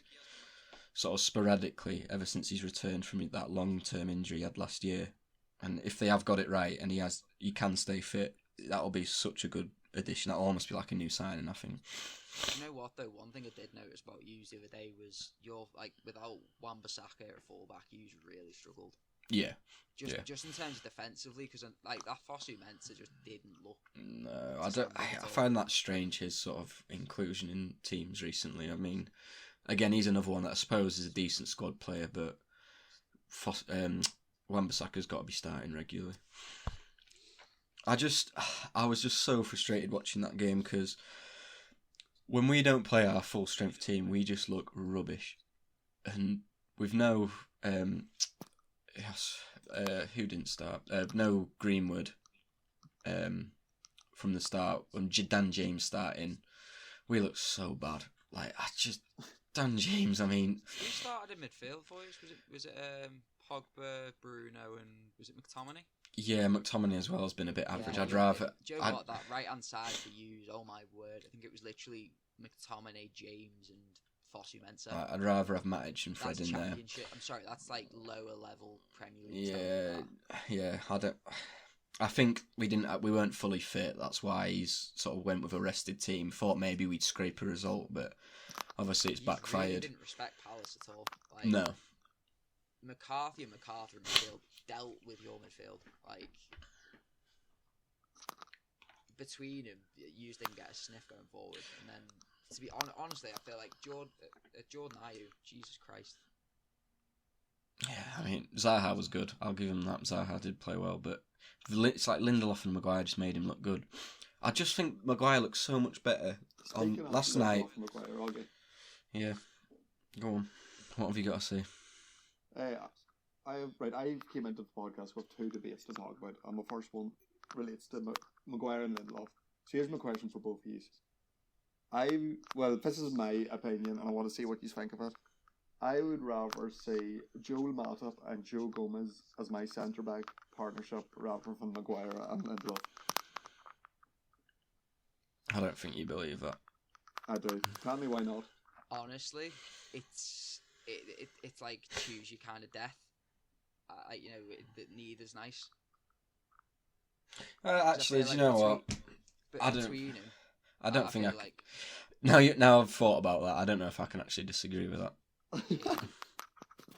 sort of sporadically ever since he's returned from that long-term injury he had last year. And if they have got it right and he can stay fit, that'll be such a good addition. That'll almost be like a new signing, I think.
You know what though? One thing I did notice about you the other day was without Wan-Bissaka at fullback, you really struggled.
Yeah.
Just in terms of defensively, because like that Fosu Mensah just didn't look.
No, I find that strange, his sort of inclusion in teams recently. I mean, again, he's another one that I suppose is a decent squad player, but Wan-Bissaka's got to be starting regularly. I was just so frustrated watching that game because when we don't play our full strength team, we just look rubbish, and with no who didn't start? No Greenwood from the start. When Dan James starting, we look so bad. Like Dan James. I mean,
Who started in midfield for you? Was it Pogba, Bruno, and was it McTominay?
yeah, McTominay as well has been a bit average.
Yeah,
I'd rather.
Do you know what, that right hand side for you? Oh my word! I think it was literally McTominay, James, and Fosu Mensah.
I'd rather have Matic and Fred
That's
in there.
championship. I'm sorry, that's like lower level Premier League. stuff like that.
I think we weren't fully fit. That's why he's sort of went with a rested team. Thought maybe we'd scrape a result, but obviously it's
You
backfired.
really didn't respect Palace at all. Like,
No.
McCarthy in midfield dealt with your midfield. Like, between him, you didn't get a sniff going forward, and then to be honestly, I feel like Jordan Ayew, Jesus Christ.
Yeah, I mean, Zaha was good. I'll give him that. Zaha did play well, but it's like Lindelof and Maguire just made him look good. I just think Maguire looks so much better on last night.
Maguire, okay.
Yeah, go on. What have you got to say?
I came into the podcast with two debates to talk about, and my first one relates to Maguire and Lindelof. So here's my question for both of you. This is my opinion, and I want to see what you think of it. I would rather see Joel Matip and Joe Gomez as my centre back partnership rather than Maguire and Lindelof.
I don't think you believe that.
I do. Tell me why not.
Honestly, it's like choose your kind of death. Neither's nice.
Actually, do you know what? I don't think I.
Like...
Now I've thought about that. I don't know if I can actually disagree with that.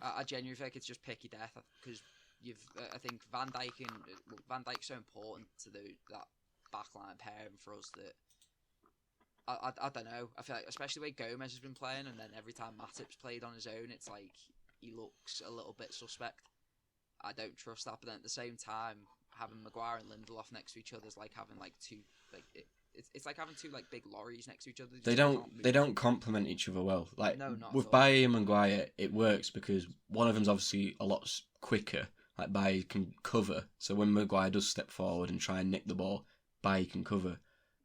I genuinely think it's just pick your death because I think Van Dijk's so important to that backline pairing for us that I don't know. I feel like especially the way Gomez has been playing, and then every time Matip's played on his own, it's like he looks a little bit suspect. I don't trust that, but then at the same time, having Maguire and Lindelof next to each other is like having like two it's like having two like big lorries next to each other.
They don't complement each other well. Like
no, not
with Bailly and Maguire, it works because one of them's obviously a lot quicker. Like Bailly can cover, so when Maguire does step forward and try and nick the ball, Bailly can cover,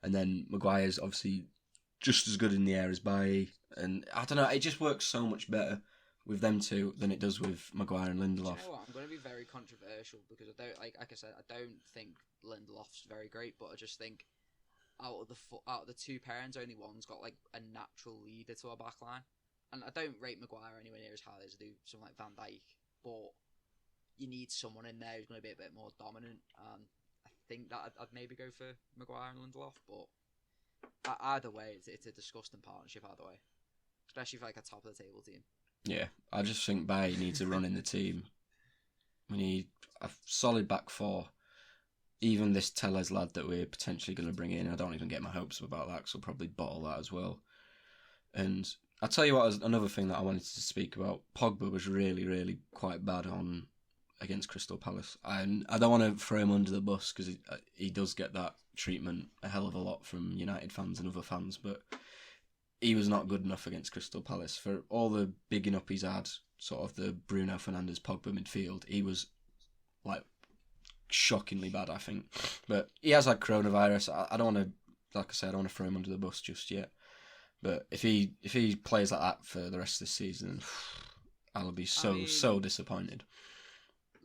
and then Maguire's obviously just as good in the air as Bailly. And I don't know, it just works so much better with them two than it does with Maguire and Lindelof.
Do you know what? I'm going to be very controversial because I don't like I said, I don't think Lindelof's very great, but I just think out of the two pairings, only one's got like a natural leader to our back line. And I don't rate Maguire anywhere near as high as I do someone like Van Dijk, but you need someone in there who's going to be a bit more dominant. And I think that I'd maybe go for Maguire and Lindelof, but either way, it's a disgusting partnership either way, especially for like a top of the table team.
Yeah, I just think Bailly needs a run in the team. We need a solid back four. Even this Tellez lad that we're potentially going to bring in, I don't even get my hopes up about that because we'll probably bottle that as well. And I'll tell you what, another thing that I wanted to speak about, Pogba was really, really quite bad against Crystal Palace. And I don't want to throw him under the bus because he does get that treatment a hell of a lot from United fans and other fans, but he was not good enough against Crystal Palace. For all the bigging up he's had, sort of the Bruno Fernandes Pogba midfield, he was like shockingly bad, I think. But he has had coronavirus. I don't want to, like I said, I don't want to throw him under the bus just yet. But if he plays like that for the rest of the season, I'll be so disappointed.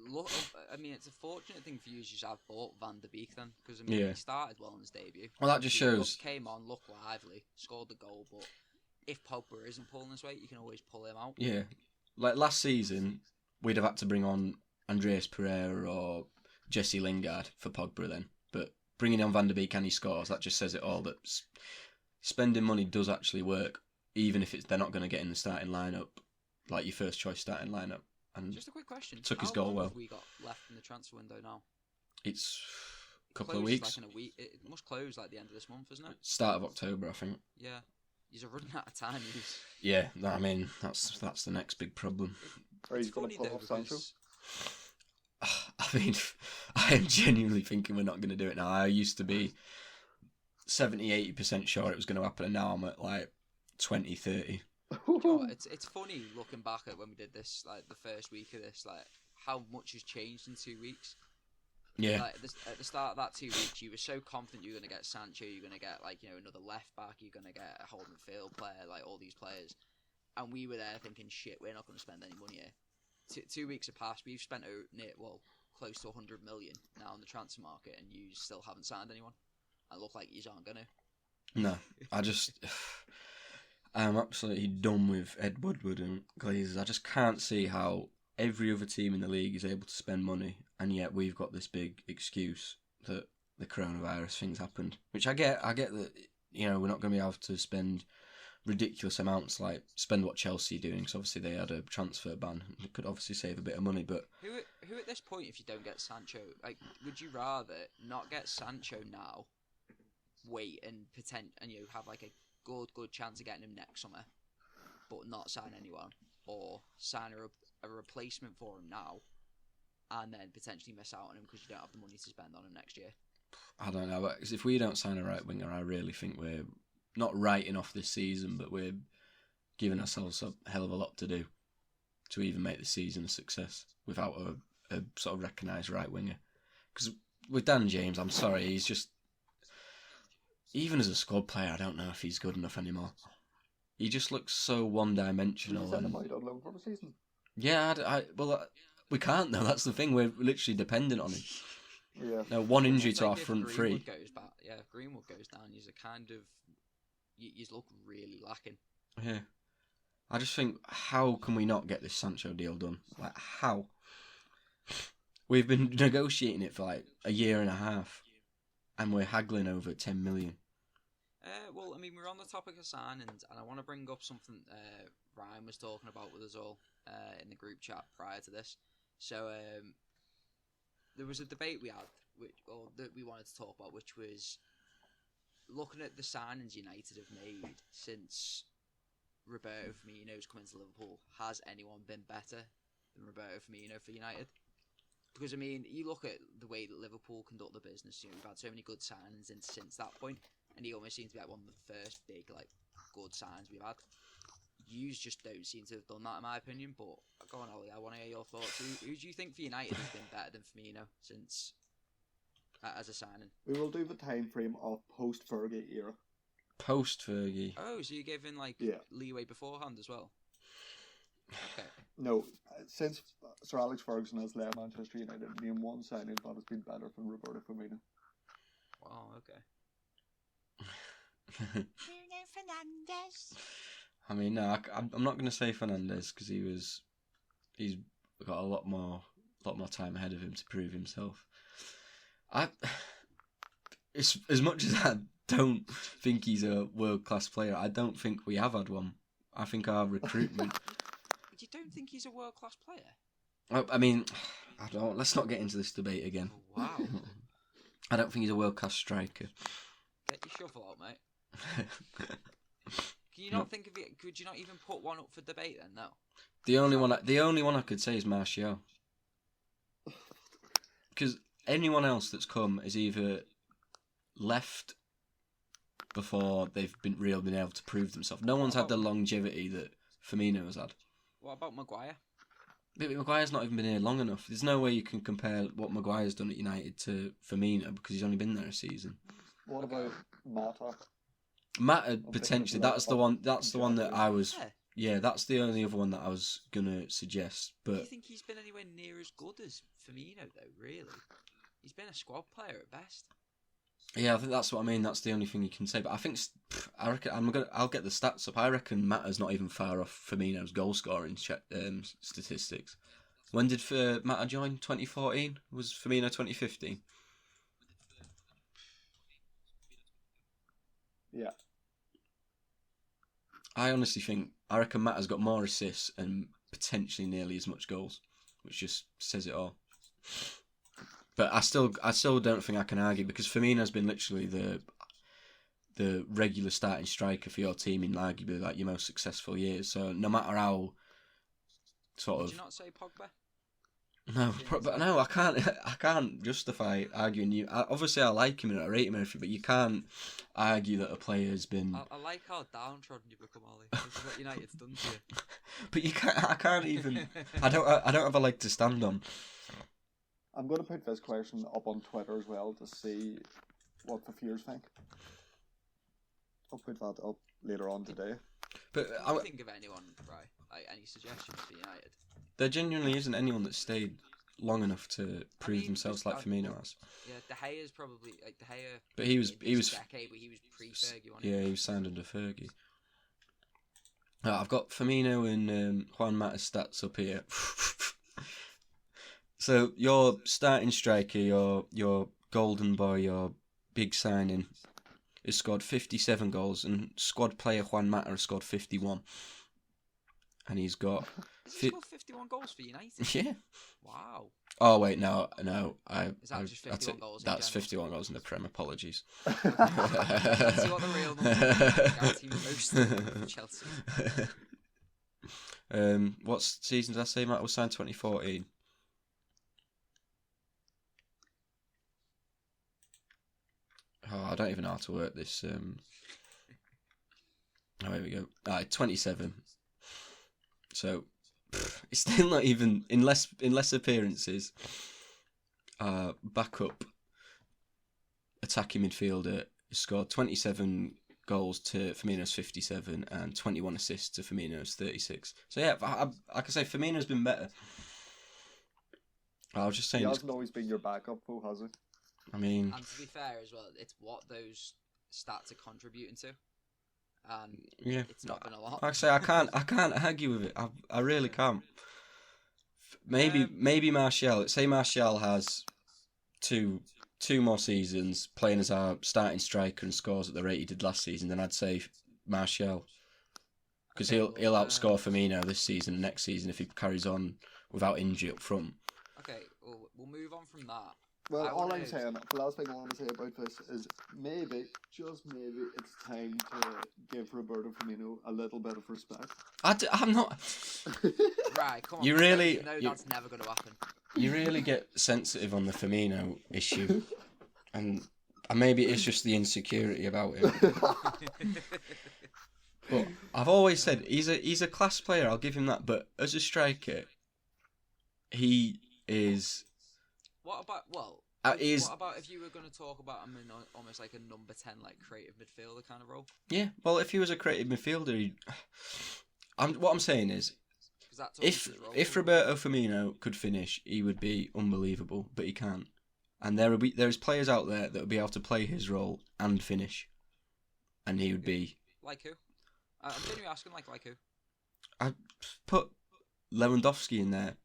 Look, I mean, it's a fortunate thing for you to have bought Van der Beek then, because I mean, he started well in his debut.
Well, that just shows.
Came on, looked lively, scored the goal. But if Pogba isn't pulling his weight, you can always pull him out.
Yeah, like last season, we'd have had to bring on Andreas Pereira or Jesse Lingard for Pogba then. But bringing on Van der Beek and he scores, that just says it all. That spending money does actually work, even if they're not going to get in the starting lineup, like your first choice starting lineup. And
just a quick question:
took his goal well.
Have we got left in the transfer window now?
It's a couple of weeks.
Like in a week. It must close like the end of this month, isn't it?
Start of October, I think.
Yeah, he's running out of time.
Yeah, I mean that's the next big problem.
Are you going to pull off Sancho?
I mean, I am genuinely thinking we're not going to do it now. I used to be 70-80% sure it was going to happen, and now I'm at like 20-30.
You know, it's funny looking back at when we did this, like the first week of this, like how much has changed in 2 weeks.
Yeah.
Like at the start of that 2 weeks, you were so confident you were going to get Sancho, you're going to get like another left back, you're going to get a holding midfield player, like all these players, and we were there thinking, shit, we're not going to spend any money here. 2 weeks have passed. We've spent close to 100 million now on the transfer market, and you still haven't signed anyone. I look like you aren't going to.
No, I'm absolutely done with Ed Woodward and Glazers. I just can't see how every other team in the league is able to spend money, and yet we've got this big excuse that the coronavirus thing's happened. Which I get that, we're not going to be able to spend ridiculous amounts, like spend what Chelsea are doing, because obviously they had a transfer ban. They could obviously save a bit of money, but
who at this point, if you don't get Sancho, like, would you rather not get Sancho now, wait and pretend and have like a good chance of getting him next summer, but not sign anyone, or sign a replacement for him now, and then potentially miss out on him because you don't have the money to spend on him next year?
I don't know. But if we don't sign a right winger, I really think we're not writing off this season, but we're giving ourselves a hell of a lot to do to even make the season a success without a sort of recognised right winger. Because with Dan James, I'm sorry, he's just, even as a squad player, I don't know if he's good enough anymore. He just looks so one-dimensional.
Send him out on loan for the season.
Yeah, we can't though. That's the thing. We're literally dependent on him.
Yeah.
No, one injury
It's
to
like
our
if
front
Greenwood
three.
Goes back, if Greenwood goes down, you look really lacking.
Yeah. I just think, how can we not get this Sancho deal done? Like, how? We've been negotiating it for like a year and a half, and we're haggling over 10 million.
Well, I mean, we're on the topic of signings, and I want to bring up something Ryan was talking about with us all in the group chat prior to this. So there was a debate we had, that we wanted to talk about, which was looking at the signings United have made since Roberto Firmino's come into Liverpool. Has anyone been better than Roberto Firmino for United? Because, I mean, you look at the way that Liverpool conduct the business, we've had so many good signings since that point, and he almost seems to be like one of the first big, good signs we've had. You just don't seem to have done that, in my opinion, but go on, Ollie, I want to hear your thoughts. Who do you think for United has been better than Firmino since, as a signing?
We will do the time frame of post-Fergie era.
Post-Fergie.
Oh, so you're giving, leeway beforehand as well? Okay.
No, since Sir Alex Ferguson has left Manchester United, name one signing that has been better than Roberto Firmino.
Wow, okay.
Fernandes. I mean, no, I'm not going to say Fernandes because he's got a lot more time ahead of him to prove himself. As much as I don't think he's a world-class player, I don't think we have had one. I think our recruitment.
You don't think he's a world-class player?
I mean, I don't. Let's not get into this debate again.
Oh, wow.
I don't think he's a world-class striker.
Get your shovel out, mate. Can you not think of it? Could you not even put one up for debate then? No.
The only one I could say is Martial. Because anyone else that's come is either left before they've been able to prove themselves. No one's had the longevity that Firmino has had.
What about Maguire?
But Maguire's not even been here long enough. There's no way you can compare what Maguire's done at United to Firmino because he's only been there a season.
What about Mata?
Mata potentially. That's the one. That's the one that I was. Yeah, that's the only other one that I was gonna suggest. But
do you think he's been anywhere near as good as Firmino though? Really, he's been a squad player at best.
Yeah, I think that's what I mean. That's the only thing you can say. But I reckon I'll get the stats up. I reckon Mata's not even far off Firmino's goal scoring statistics. When did Mata join? 2014. Was Firmino 2015?
Yeah.
I reckon Mata's got more assists and potentially nearly as much goals, which just says it all. But I still don't think I can argue because Firmino's been literally the regular starting striker for your team in arguably your most successful years. So no matter how sort of.
Did you not say Pogba?
No, but no, I can't justify arguing you. Obviously, I like him and I rate him and everything, but you can't argue that a player's been.
I like how downtrodden you become, Ollie. This is what United's done to you.
But you can't. I can't even. I don't have a leg to stand on.
I'm going to put this question up on Twitter as well to see what the viewers think. I'll put that up later on today.
But
can you think of anyone, right? Any suggestions for United?
There genuinely isn't anyone that stayed long enough to prove themselves like Firmino has.
Yeah, De Gea's probably De Gea.
But he was
decade, but he was pre-Fergie, wasn't he?
Yeah, he was signed under Fergie. I've got Firmino and Juan Mata's stats up here. So your starting striker, your golden boy, your big signing, has scored 57 goals, and squad player Juan Mata has scored 51. and he's got.
Has he scored 51 goals for United?
Yeah.
Wow.
Oh wait, no.
Is that just 51 goals?
That's
in general?
51 goals in the Prem. Apologies.
Let's see what the real numbers are. Guarantee most of Chelsea.
What season did I say Matt was signed? 2014. Oh, I don't even know how to work this. Oh, here we go. 27. So it's still not even in less appearances. Backup attacking midfielder scored 27 goals to Firmino's 57 and 21 assists to Firmino's 36. So yeah, I can say Firmino's been better. I was just saying.
He hasn't always been your backup, though, has he?
I mean,
and to be fair as well, it's what those stats are contributing to, and
yeah,
it's not been a lot.
Like I say, I can't argue with it. I really can't. Maybe Martial. Say Martial has two more seasons playing as our starting striker and scores at the rate he did last season, then I'd say Martial, because he'll outscore Firmino this season and next season if he carries on without injury up front.
Okay, we'll move on from that.
Well, all I'm saying, the last thing I want to say about this is maybe, just maybe, it's time to give Roberto Firmino a little bit of respect.
I'm not.
Right, come on.
You really.
That's never going to happen.
You really get sensitive on the Firmino issue, and maybe it's just the insecurity about it. But I've always said he's a class player. I'll give him that. But as a striker, he is.
What about what about if you were going to talk about him in almost like a number 10, like creative midfielder kind of role?
Yeah, well, if he was a creative midfielder, what I'm saying is, if Roberto Firmino could finish, he would be unbelievable, but he can't. And there's players out there that would be able to play his role and finish, and he would be.
Like who? I'm genuinely asking, like who?
I put Lewandowski in there.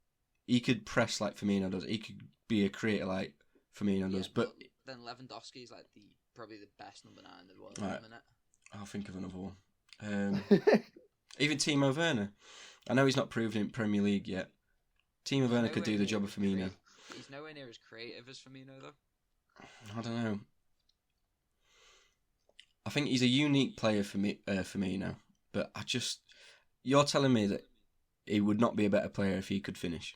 He could press like Firmino does. He could be a creator like Firmino does. But
then Lewandowski is like probably the best number 9 in the world
right.
at the minute.
I'll think of another one. Even Timo Werner. I know he's not proven in Premier League yet. Timo Werner could do the job of Firmino.
He's nowhere near as creative as Firmino, though.
I don't know. I think he's a unique player for me, Firmino. But you're telling me that he would not be a better player if he could finish.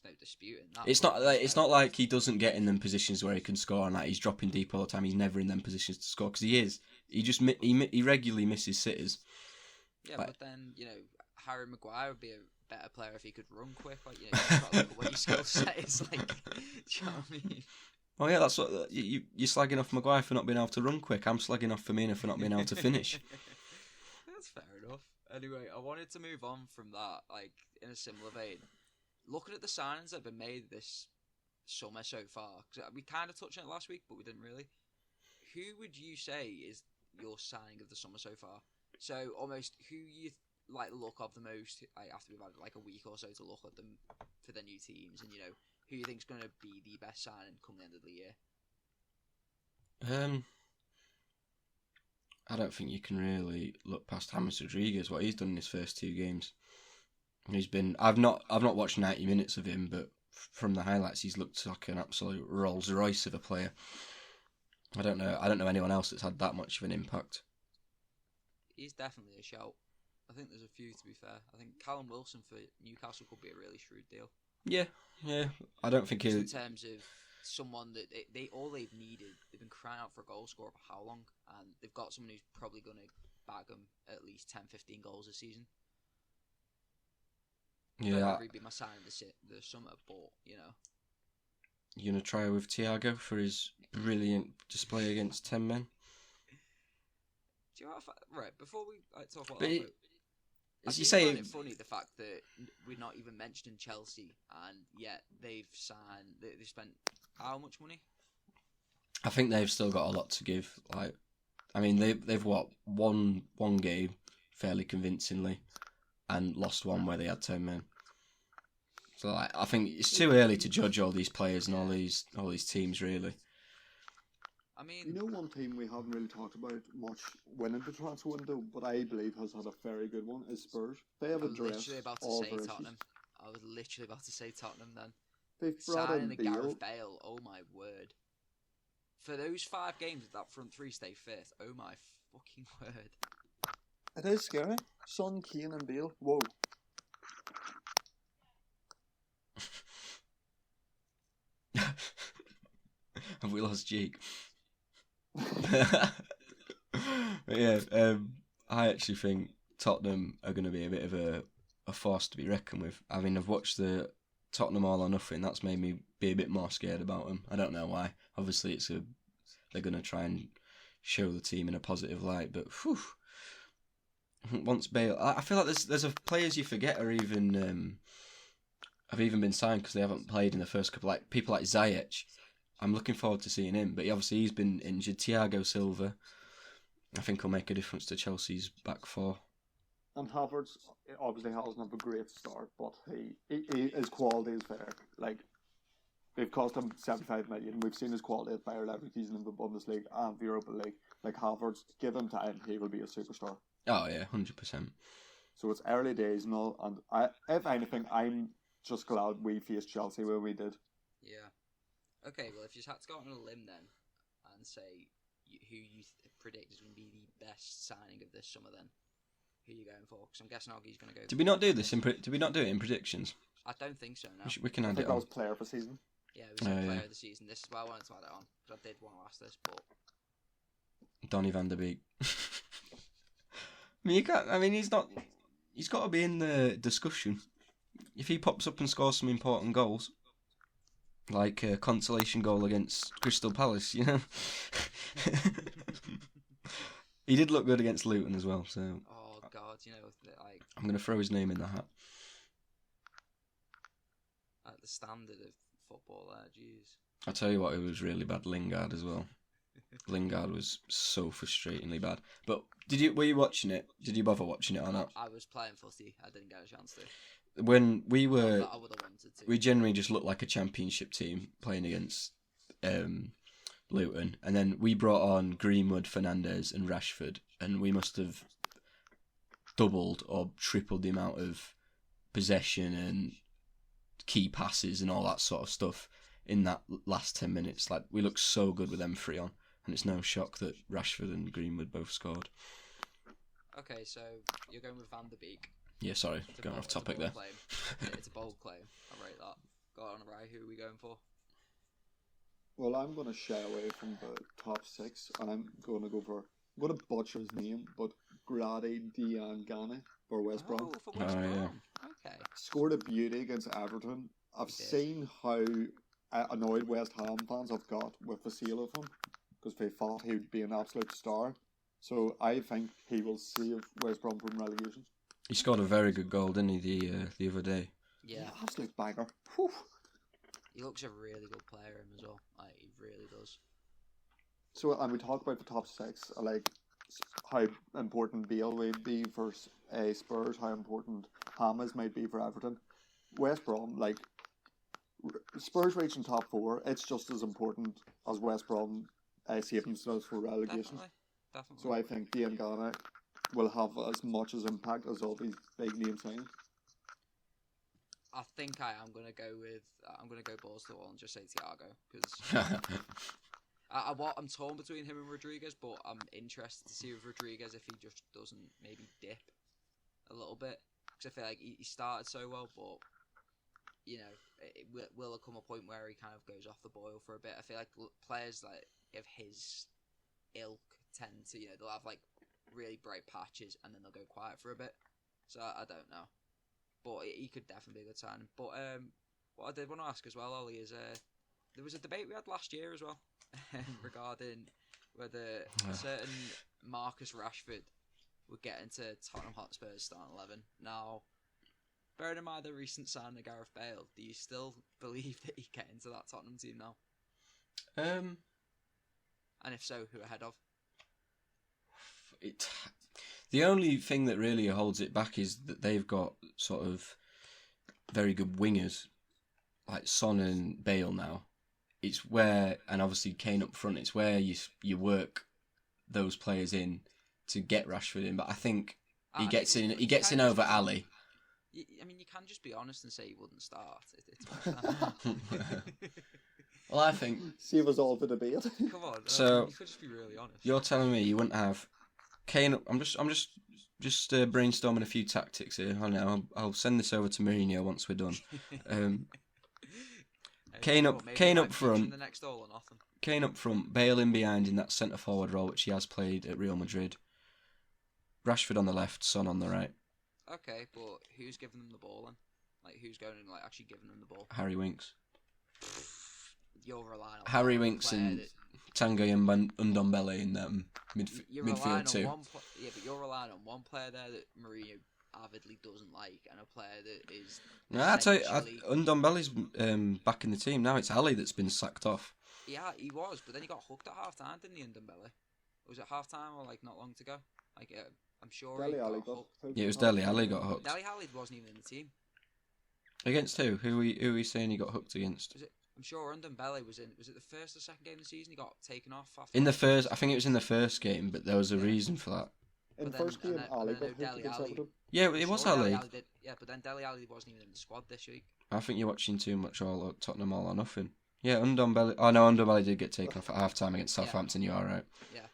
There's no disputing that.
It's not like he doesn't get in them positions where he can score and like he's dropping deep all the time. He's never in them positions to score because he is. He regularly misses sitters.
Yeah, but then Harry Maguire would be a better player if he could run quick. Like you've got to look at what your skill set is like. Do you know what I mean?
Oh yeah, that's what you're slagging off Maguire for not being able to run quick. I'm slagging off Firmino for not being able to finish.
That's fair enough. Anyway, I wanted to move on from that, like in a similar vein. Looking at the signings that have been made this summer so far, because we kind of touched on it last week, but we didn't really. Who would you say is your signing of the summer so far? So almost who you look of the most, after we've had like a week or so to look at them for their new teams, and who you think's going to be the best signing come the end of the year?
I don't think you can really look past James Rodriguez, what he's done in his first 2 games. I've not watched 90 minutes of him, but from the highlights he's looked like an absolute Rolls Royce of a player. I don't know anyone else that's had that much of an impact.
He's definitely a shout. I think there's a few, to be fair. I think Callum Wilson for Newcastle could be a really shrewd deal.
Yeah. I don't think
in terms of someone that all they've needed, they've been crying out for a goal scorer for how long, and they've got someone who's probably going to bag them at least 10-15 goals a season.
Yeah,
that would be my sign of the summer, but
you gonna try with Thiago for his brilliant display against 10 men?
Do you know what? Right, before we talk about
but
that,
as you
say,
say,
it's funny the fact that we're not even mentioning Chelsea, and yet they've signed. They've spent how much money?
I think they've still got a lot to give. They've won one game fairly convincingly, and lost one where they had 10 men. So I think it's too early to judge all these players and all these teams really.
I mean,
You know, one team we haven't really talked about much winning the transfer window, but I believe has had a very good one, is Spurs. They have
I was
addressed
literally about to
all
say
their issues.
Tottenham. I was literally about to say Tottenham then.
They've brought
Signing
in
a
Bale.
Gareth Bale, oh my word. For those 5 games, that front 3 stay fit, oh my fucking word.
It is scary. Son, Kane and Bale. Whoa.
Have we lost Jake? But yeah, I actually think Tottenham are going to be a bit of a force to be reckoned with. I mean, I've watched the Tottenham All or Nothing. That's made me be a bit more scared about them. I don't know why. Obviously, they're going to try and show the team in a positive light. But whew, once Bale, I feel like there's players you forget are even have even been signed because they haven't played in the first couple. Like people like Ziyech. I'm looking forward to seeing him, but obviously he's been injured. Thiago Silva, I think, will make a difference to Chelsea's back four.
And Havertz obviously hasn't had a great start, but his quality is there. Like, they've cost him 75 million. We've seen his quality at Bayer Leverkusen in the Bundesliga and the Europa League. Like, Havertz, give him time, he will be a superstar.
Oh yeah, 100%.
So it's early days and all, and if anything, I'm just glad we faced Chelsea where we did.
Yeah. Okay, well, if you had to go on a limb then and say who you predict is going to be the best signing of this summer, then who are you going for? Because I'm guessing Augie's going to go.
Did we not do this? Did we not do it in predictions?
I don't think so. No.
We can
I
add
think
it
I
on.
was player of the season.
Yeah, it was player of the season. This is why I wanted to add it on because I did want to ask this, but
Donny van der Beek. I mean, you can't. I mean, he's not. He's got to be in the discussion. If he pops up and scores some important goals, like a consolation goal against Crystal Palace, you know. He did look good against Luton as well, so.
Oh God, you know, like
I'm going to throw his name in the hat.
at the standard of football there, jeez.
I'll tell you what, it was really bad. Lingard as well. Lingard was so frustratingly bad. But were you watching it? Did you bother watching it or not?
I was playing footy. I didn't get a chance to.
When we were,
I would have wanted to.
we generally just looked like a championship team playing against Luton, and then we brought on Greenwood, Fernandes, and Rashford, and we must have doubled or tripled the amount of possession and key passes and all that sort of stuff in that last 10 minutes. Like, we looked so good with them 3 on, and it's no shock that Rashford and Greenwood both scored.
Okay, so you're going with Van der Beek.
Yeah, sorry, going off topic there.
It's a bold claim. I rate that. Go on, Rai. Who are we going for?
Well, I'm going to shy away from the top 6, and I'm going to butcher his name, but Grady Diangane for West Brom.
Oh, for West Brom.
Yeah.
Okay.
Scored a beauty against Everton. I've seen how annoyed West Ham fans have got with the sale of him, because they thought he would be an absolute star. So I think he will save West Brom from relegation.
He scored a very good goal, didn't he, the other day?
Yeah.
Absolute bagger. Whew.
He looks a really good player, him as well. Like, he really does.
So, and we talk about the top 6, like how important Bale would be for Spurs, how important James might be for Everton. West Brom, like, Spurs reaching top 4, it's just as important as West Brom saving themselves for relegation.
Definitely.
So I think Diangane will have as much as impact as all these big name signings.
I think I'm gonna go balls to the wall and just say Thiago because I'm torn between him and Rodriguez, but I'm interested to see with Rodriguez if he just doesn't maybe dip a little bit because I feel like he started so well, but you know, will come a point where he kind of goes off the boil for a bit. I feel like players like of his ilk tend to, you know, they'll have like really bright patches and then they'll go quiet for a bit. So I don't know. But he could definitely be a good signing. But what I did want to ask as well, Ollie, is there was a debate we had last year as well regarding whether a certain Marcus Rashford would get into Tottenham Hotspur's starting 11. Now, bearing in mind the recent signing of Gareth Bale, do you still believe that he'd get into that Tottenham team now? And if so, who ahead of?
The only thing that really holds it back is that they've got sort of very good wingers, like Son and Bale now. it's where, and obviously Kane up front, it's where you work those players in to get Rashford in. But I think he gets in over Ali.
I mean, you can just be honest and say he wouldn't start. It's
Well, I think
save us all for debate.
Come on,
so
you could just be really honest.
You're telling me you wouldn't have Kane? I'm just brainstorming a few tactics here. I know I'll send this over to Mourinho once we're done. Kane up front.
The next all or nothing.
Kane up front, Bale in behind in that centre forward role which he has played at Real Madrid. Rashford on the left, Son on the right.
Okay, but who's giving them the ball then? Like, who's going and actually giving them the ball?
Harry Winks.
You're relying on
Harry Winks and Tanguy and Ndombele in midfield too.
Yeah, but you're relying on one player there that Mourinho avidly doesn't like, and a player that is.
No, I tell you, Ndombele's back in the team now. It's Ali that's been sacked off.
Yeah, he was, but then he got hooked at half time, didn't he, Ndombele? Was it half time or not long to go? I'm sure
Dele
he
Alli
got hooked.
Yeah, it was Dele Alli got hooked.
Dele Alli wasn't even in the team.
Against who? Who are we saying he got hooked against?
I'm sure Ndombele was in. Was it the first or second game of the season? He got taken off after.
In the first, I think it was in the first game, but there was a reason for that.
In the first game, Ali got hooked against Everton.
Yeah, it was Ali.
Yeah, but then Dele Alli wasn't even in the squad this week.
I think you're watching too much Tottenham All or Nothing. Yeah, Ndombele. Oh no, Ndombele did get taken off at half time against Southampton. You are right.
Yeah.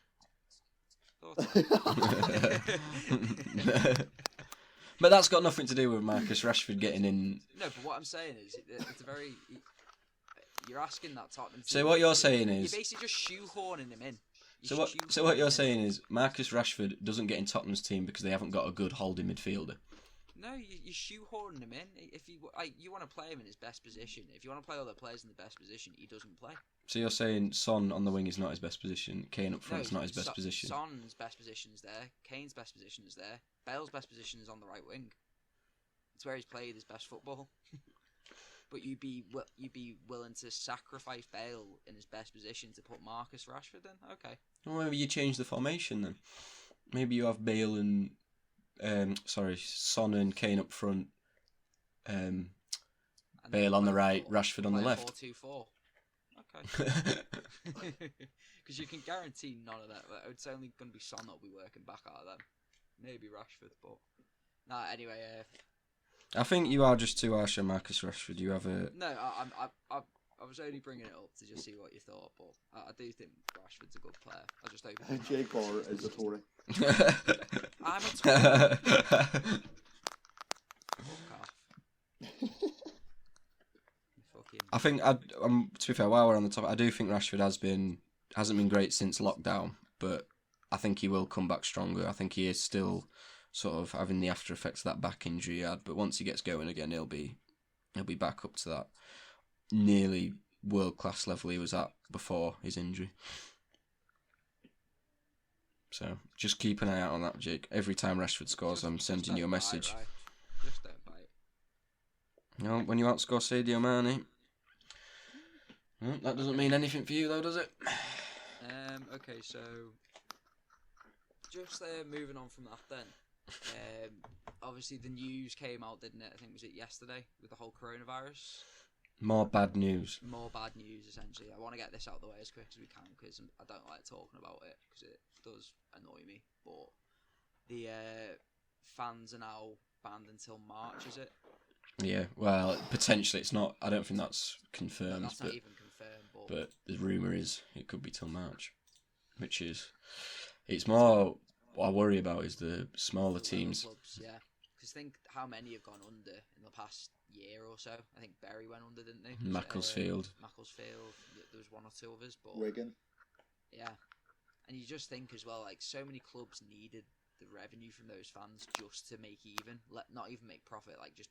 But that's got nothing to do with Marcus Rashford getting in.
No, but what I'm saying is, it's a very. You're asking that Tottenham.
So what you're saying is.
You're basically just shoehorning him in.
So what you're saying is Marcus Rashford doesn't get in Tottenham's team because they haven't got a good holding midfielder.
No, you're shoehorning him in. If you want to play him in his best position, if you want to play other players in the best position, he doesn't play.
So you're saying Son on the wing is not his best position, Kane up front is not his best position.
Son's best position is there, Kane's best position is there, Bale's best position is on the right wing. It's where he's played his best football. But you'd be willing to sacrifice Bale in his best position to put Marcus Rashford in? Okay.
Well, maybe you change the formation then. Maybe you have Bale and Son and Kane up front. Bale on the right, Rashford on the left.
4-2-4. Okay. Because you can guarantee none of that. It's only going to be Son that'll be working back out of them. Maybe Rashford, but anyway.
I think you are just too harsh on Marcus Rashford. You have a
no. I was only bringing it up to just see what you thought, but I do think Rashford's a good player. I just hope.
Jake Barr is a Tory.
I'm a Tory.
I think to be fair, while we're on the topic, I do think Rashford hasn't been great since lockdown, but I think he will come back stronger. I think he is still sort of having the after effects of that back injury he had, but once he gets going again, he'll be back up to that nearly world class level he was at before his injury. So just keep an eye out on that, Jake. Every time Rashford scores, I'm sending you a message.
Right. Just don't bite.
You know, when you outscore Sadio Mane. Well, that doesn't mean anything for you, though, does it?
Okay, so just moving on from that then. Obviously, the news came out, didn't it? I think was it yesterday with the whole coronavirus.
More bad news.
More bad news, essentially. I want to get this out of the way as quick as we can because I don't like talking about it because it does annoy me. But the fans are now banned until March, is it?
Yeah, well, potentially it's not. I don't think that's confirmed.
That's not even confirmed.
But the rumour is it could be till March, which is. It's more. What I worry about is the smaller teams.
Clubs, yeah. Because think how many have gone under in the past year or so. I think Bury went under, didn't they?
Macclesfield.
There was one or two others, but
Wigan.
Yeah, and you just think as well, like so many clubs needed the revenue from those fans just to make even, not even make profit. Like just,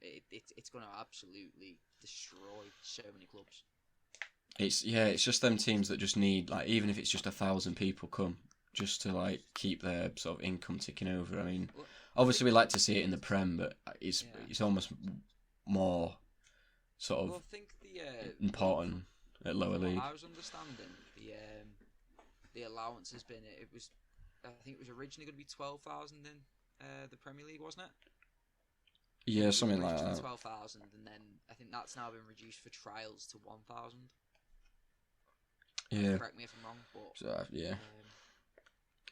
it's going to absolutely destroy so many clubs.
It's just them teams that just need even if it's just 1,000 people come. Just to keep their sort of income ticking over. I mean, obviously we like to see it in the Prem, but it's almost more sort of important at lower league.
I was understanding the allowance has been I think it was originally going to be 12,000 in the Premier League, wasn't it?
Yeah, something like
originally
that.
12,000, and then I think that's now been reduced for trials to 1,000.
Yeah.
Correct me if I'm wrong, but
So, yeah.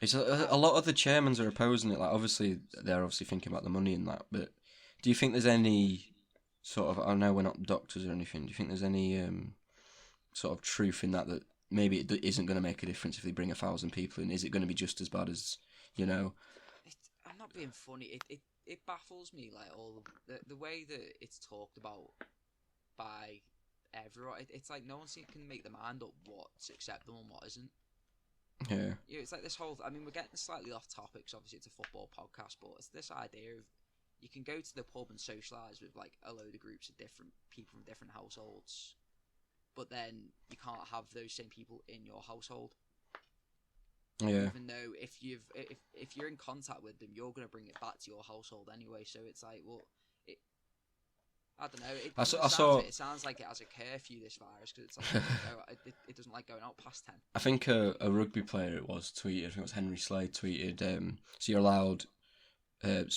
It's a lot of the chairmans are opposing it. Like, obviously, they're obviously thinking about the money and that. But do you think there's any sort of? I know we're not doctors or anything. Do you think there's any sort of truth in that maybe it isn't going to make a difference if they bring 1,000 people in? Is it going to be just as bad as, you know?
I'm not being funny. It baffles me, like all the way that it's talked about by everyone. It's like no one can make their mind up what's acceptable and what isn't.
Yeah.
Yeah, it's like this whole. I mean, we're getting slightly off topics. Obviously, it's a football podcast, but it's this idea of you can go to the pub and socialise with like a load of groups of different people from different households, but then you can't have those same people in your household.
Yeah.
Even though if you're in contact with them, you're going to bring it back to your household anyway. So it's like, well, I don't know. It sounds like it has a curfew, this virus, because it's like it doesn't like going out past 10.
I think a rugby player tweeted. I think it was Henry Slade tweeted. So you're allowed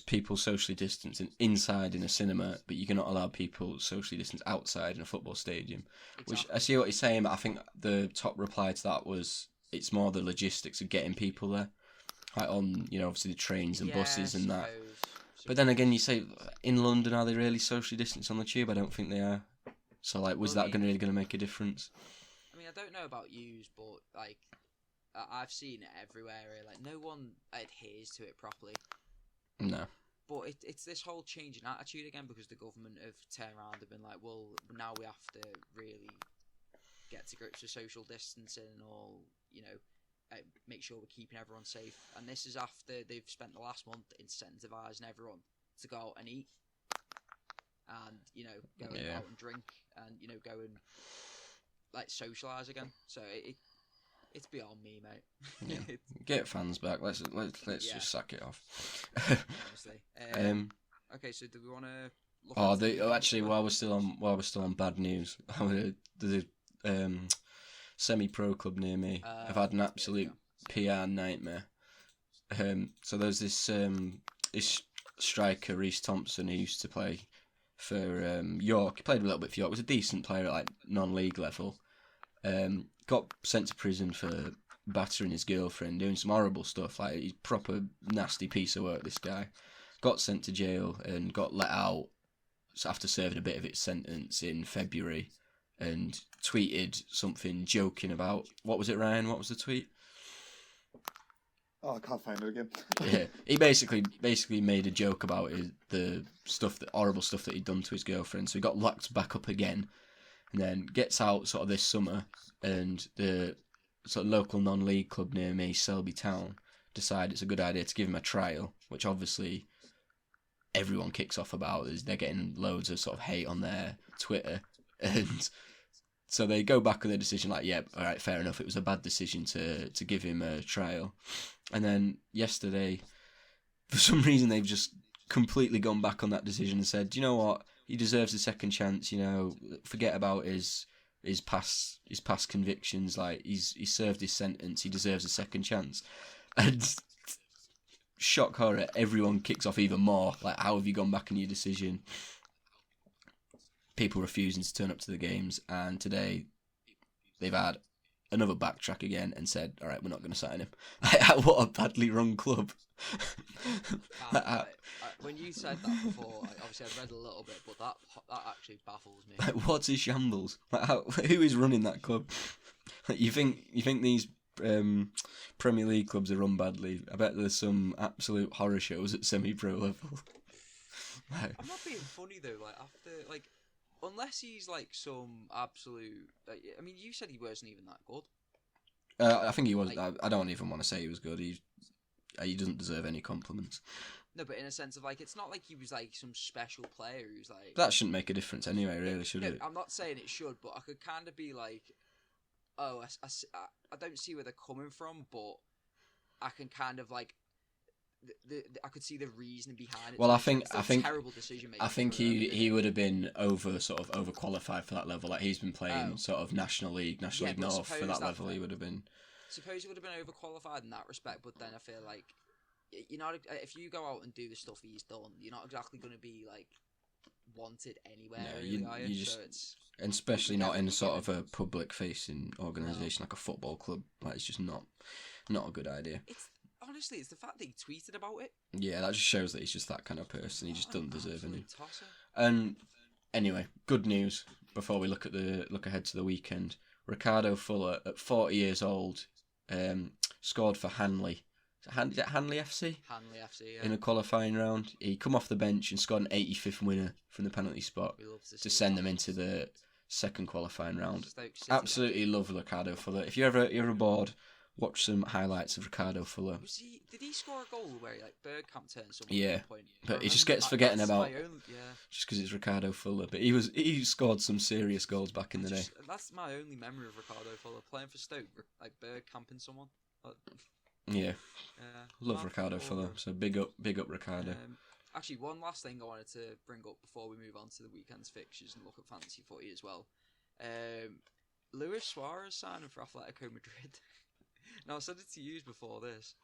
people socially distancing inside in a cinema, but you cannot allow people socially distance outside in a football stadium. Exactly. Which I see what he's saying, but I think the top reply to that was it's more the logistics of getting people there, like on obviously the trains and buses and that. But then again, you say in London, are they really socially distanced on the tube? I don't think they are. So like, was that really going to make a difference?
I mean, I don't know about yous, but like, I've seen it everywhere. Like, no one adheres to it properly.
No.
But it's this whole change in attitude again because the government have turned around and been like, well, now we have to really get to grips with social distancing or make sure we're keeping everyone safe. And this is after they've spent the last month incentivising everyone to go out and eat and go out and drink and go and like socialise again. So it's beyond me, mate.
Yeah. Get fans back. Let's just sack it off.
Honestly. Okay, so do we want to look
actually while we're still on bad news, there's a semi-pro club near me. I've had an absolute PR nightmare. So there's this striker, Reece Thompson, who used to play for York. He played a little bit for York. Was a decent player at like non-league level. Got sent to prison for battering his girlfriend, doing some horrible stuff. Like, he's proper nasty piece of work, this guy. Got sent to jail and got let out after serving a bit of its sentence in February, and tweeted something joking about, what was it, Ryan? What was the tweet?
Oh, I can't find it again.
Yeah, he basically made a joke about the horrible stuff that he'd done to his girlfriend. So he got locked back up again, and then gets out sort of this summer, and the sort of local non-league club near me, Selby Town, decide it's a good idea to give him a trial, which obviously everyone kicks off about, as they're getting loads of sort of hate on their Twitter, and so they go back on their decision like, yeah, all right, fair enough, it was a bad decision to give him a trial. And then yesterday, for some reason, they've just completely gone back on that decision and said, you know what, he deserves a second chance, forget about his past convictions, like he's served his sentence, he deserves a second chance. And shock horror, everyone kicks off even more, like, how have you gone back on your decision? People refusing to turn up to the games, and today they've had another backtrack again and said, all right, we're not going to sign him. What a badly run club.
When you said that before, obviously I've read a little bit, but that actually baffles me.
Like, what's his shambles? Like, who is running that club? Like, you think these Premier League clubs are run badly? I bet there's some absolute horror shows at semi-pro level.
I'm not being funny though. Like, after unless he's like some absolute. I mean, you said he wasn't even that good.
I think he was. I don't even want to say he was good. He doesn't deserve any compliments.
No, but in a sense of like, it's not like he was like some special player who's like.
That shouldn't make a difference anyway, really, should it?
I'm not saying it should, but I could kind of be like, oh, I don't see where they're coming from, but I can kind of like. I could see the reason behind it.
Well, I think
terrible decision making.
I think he would have been overqualified for that level. Like, he's been playing sort of National League North for that level. He would have been.
Suppose he would have been overqualified in that respect, but then I feel like if you go out and do the stuff he's done, you're not exactly going to be like wanted anywhere.
No,
really,
you-
are
you
you?
just-
So it's
And especially
Yeah,
not
when
in
you
sort
give
of a public-facing organisation like a football club. Like, it's just not a good idea.
it's honestly it's the fact that he tweeted about it.
Yeah, that just shows that he's just that kind of person. He just
What an
doesn't deserve any.
absolute tosser.
And anyway, good news before we look ahead to the weekend. Ricardo Fuller, at 40 years old, scored for Hanley. Is it Hanley FC?
Hanley FC. Yeah.
In a qualifying round. He come off the bench and scored an 85th winner from the penalty spot
We love to
to
see
send
that.
them into the second qualifying round.
Stoke City.
Absolutely love Ricardo Fuller. If you're ever bored, watch some highlights of Ricardo Fuller.
Did he score a goal where he Bergkamp turned someone
Yeah,
at one point?
but
I
he just
remember
gets forgetting
that's
about
my own, yeah.
just because it's Ricardo Fuller. But he scored some serious goals back in the day.
That's my only memory of Ricardo Fuller playing for Stoke, like Bergkamping someone. But,
Yeah,
yeah,
love
mad
Ricardo Fuller.
footballer.
So big up Ricardo.
Actually, one last thing I wanted to bring up before we move on to the weekend's fixtures and look at fantasy footy as well. Luis Suarez signing for Atletico Madrid. Now, I said it to you before this.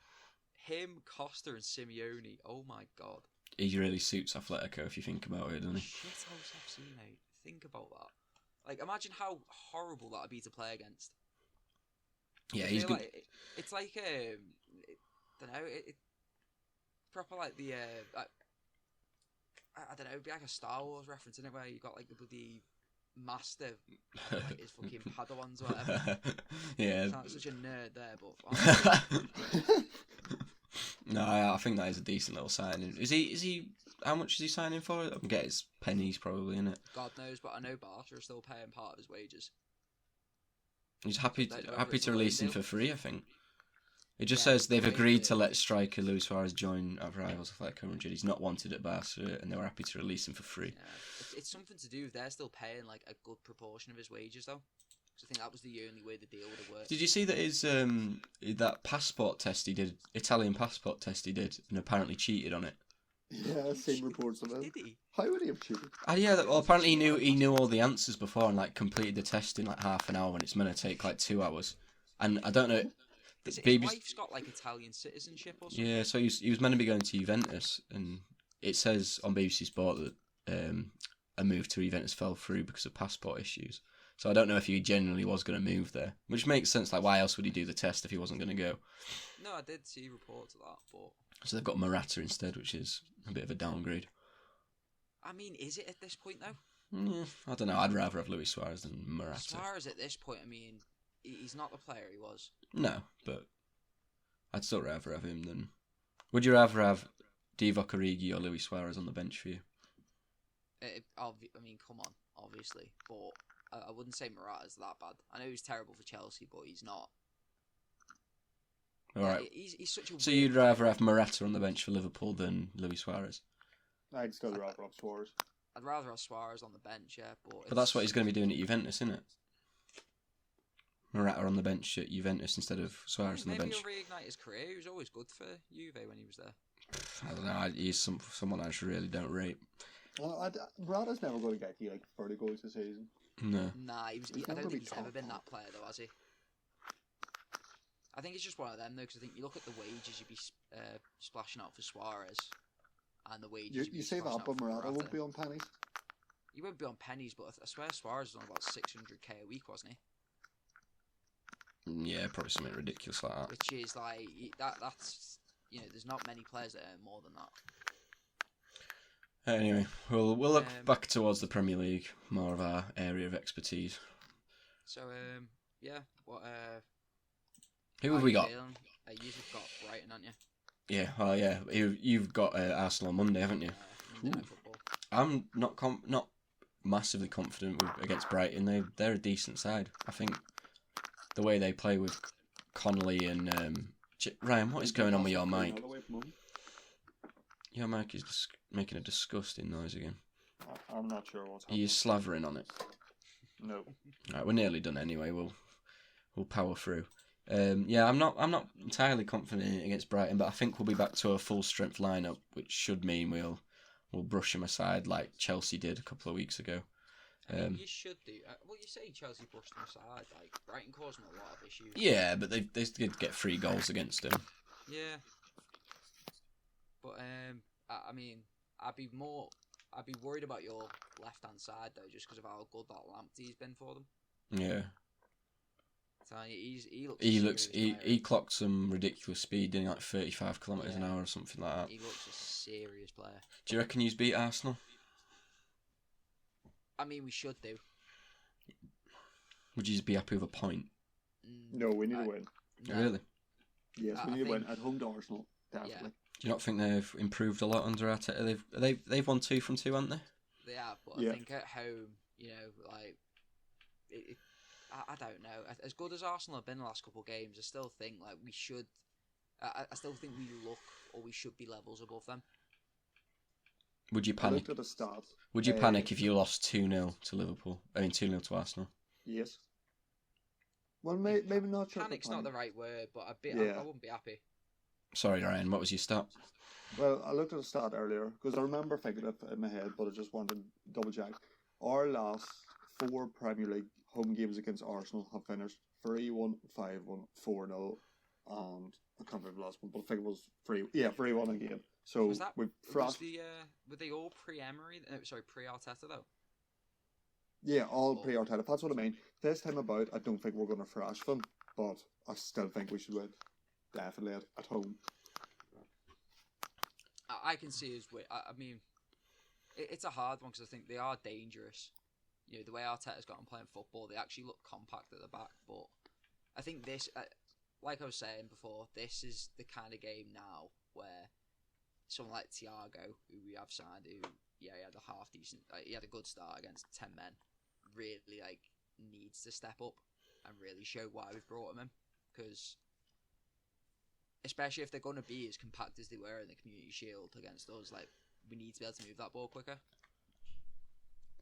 Him, Costa, and Simeone. Oh my god.
He really suits Atletico if you think about it, doesn't he?
Shithouse FC, mate. Think about that. Like, imagine how horrible that'd be to play against.
Yeah,
I
he's
feel
good.
like it's like don't know. It proper like the I don't know. It'd be like a Star Wars reference, isn't it? Where you got like the bloody master, and, like his fucking Padawans or whatever.
Yeah.
Sound like such a nerd there, but honestly,
No, I think that is a decent little signing. Is he? How much is he signing for? I can get his pennies probably, innit?
God knows, but I know Barca are still paying part of his wages.
He's happy
Don't know
happy
whether it's
to
a
release
loan
him
deal.
for free, I think. It just
Yeah,
says they've
the way
agreed
that-
to let striker Luis Suarez join our rivals Atletico Madrid. He's not wanted at Barca, and they were happy to release him for free.
Yeah, it's something to do. They're still paying like a good proportion of his wages though. So I think that was the only way the deal would have worked.
Did you see that his that passport test he did, Italian passport test he did, and apparently cheated on it?
Yeah, I've seen reports of it.
Did he?
How would he have cheated?
Yeah, well, apparently he knew all the answers before and like completed the test in like half an hour when it's meant to take like 2 hours. And I don't know.
His
BBC
wife's got like Italian citizenship or something.
Yeah, so he was meant to be going to Juventus, and it says on BBC Sport that a move to Juventus fell through because of passport issues. So I don't know if he genuinely was going to move there, which makes sense. Like, why else would he do the test if he wasn't going to go?
No, I did see reports of that, but
So they've got Morata instead, which is a bit of a downgrade.
I mean, is it at this point though?
I don't know. I'd rather have Luis Suarez than Morata.
Suarez at this point, I mean, he's not the player he was.
No, but I'd still rather have him than. Would you rather have Divock Origi or Luis Suarez on the bench for you?
I mean, come on, obviously, but I wouldn't say Morata's that bad. I know he's terrible for Chelsea, but he's not.
All right.
He's such a.
So
weird
you'd rather
player.
have Morata on the bench for Liverpool than Luis Suarez?
I'd still rather have Suarez.
I'd rather have Suarez on the bench, yeah,
But that's what he's going to be doing at Juventus, isn't it? Morata on the bench at Juventus instead of Suarez on the
Maybe
bench.
he'll reignite his career. He was always good for Juve when he was there.
I don't know. He's someone I just really don't rate.
Morata's never going to get you like 30 goals a season.
No.
Nah, I
He's
don't
never
think
been
he's ever
top
been
top.
that player though, has he? I think it's just one of them though, because I think you look at the wages you'd be splashing out for Suarez, and the wages you'd be
You say
splashing
that,
out
but
for
Morata won't be on pennies.
He won't be on pennies, but I swear Suarez was on about 600k a week, wasn't he?
Yeah, probably something ridiculous like that.
Which is like that's there's not many players that earn more than that.
Anyway, we'll look back towards the Premier League, more of our area of expertise.
So yeah, what
Who have we got?
You've got Brighton, haven't you?
Yeah, well, yeah. You've got Arsenal on Monday, haven't you?
Monday Night Football.
I'm not massively confident against Brighton. They're a decent side. I think the way they play with Connolly and Ryan, what is going on with your mic? Your mic is just making a disgusting noise again.
I'm not sure what's
Are
happening.
you slavering on it?
No.
Right, we're nearly done anyway. We'll power through. Yeah, I'm not entirely confident against Brighton, but I think we'll be back to a full strength lineup, which should mean we'll brush them aside like Chelsea did a couple of weeks ago.
I mean, you should do. Well, you say Chelsea pushed them aside. Like Brighton caused them a lot of issues.
Yeah, but they did get 3 goals against them.
Yeah. But I mean, I'd be more I'd be worried about your left-hand side, though, just because of how good that Lamptey's been for them.
Yeah.
So he looks.
He clocked some ridiculous speed, didn't he? Like 35 kilometres an hour or something like that.
He looks a serious player.
Do you reckon he's beat Arsenal?
I mean, we should do.
Would you be happy with a point?
No, we need to win.
No.
Really?
Yes, we need to win at home to Arsenal. Definitely.
Yeah.
Do you not think they've improved a lot under Arteta? They've won 2 from 2, haven't they?
They have, but
Yeah.
I think at home, like I don't know. As good as Arsenal have been the last couple of games, I still think like we should. I still think we look or we should be levels above them.
Would you
I
panic?
looked at the start.
Would you panic if you lost 2-0 to Liverpool? I mean 2-0 to Arsenal.
Yes. Well, maybe not. Sure
Panic's not the right word, but I wouldn't be happy.
Sorry, Ryan. What was your stat?
Well, I looked at the start earlier because I remember thinking it in my head, but I just wanted to double check. Our last 4 Premier League home games against Arsenal have finished 3-1, 5-1, 4-0, and I can't remember the last one, but I think it was 3-1 again. So
Was that
we've
was were they all pre-Emery? Sorry, pre-Arteta though.
Yeah, all pre-Arteta. That's what I mean. This time about, I don't think we're going to thrash them, but I still think we should win. Definitely at home.
I can see us. I mean, it's a hard one because I think they are dangerous. The way Arteta's got them playing football, they actually look compact at the back. But I think this, like I was saying before, this is the kind of game now where someone like Thiago, who we have signed, who he had a half decent, he had a good start against 10 men, really needs to step up and really show why we've brought him in. Because especially if they're going to be as compact as they were in the Community Shield against us, we need to be able to move that ball quicker.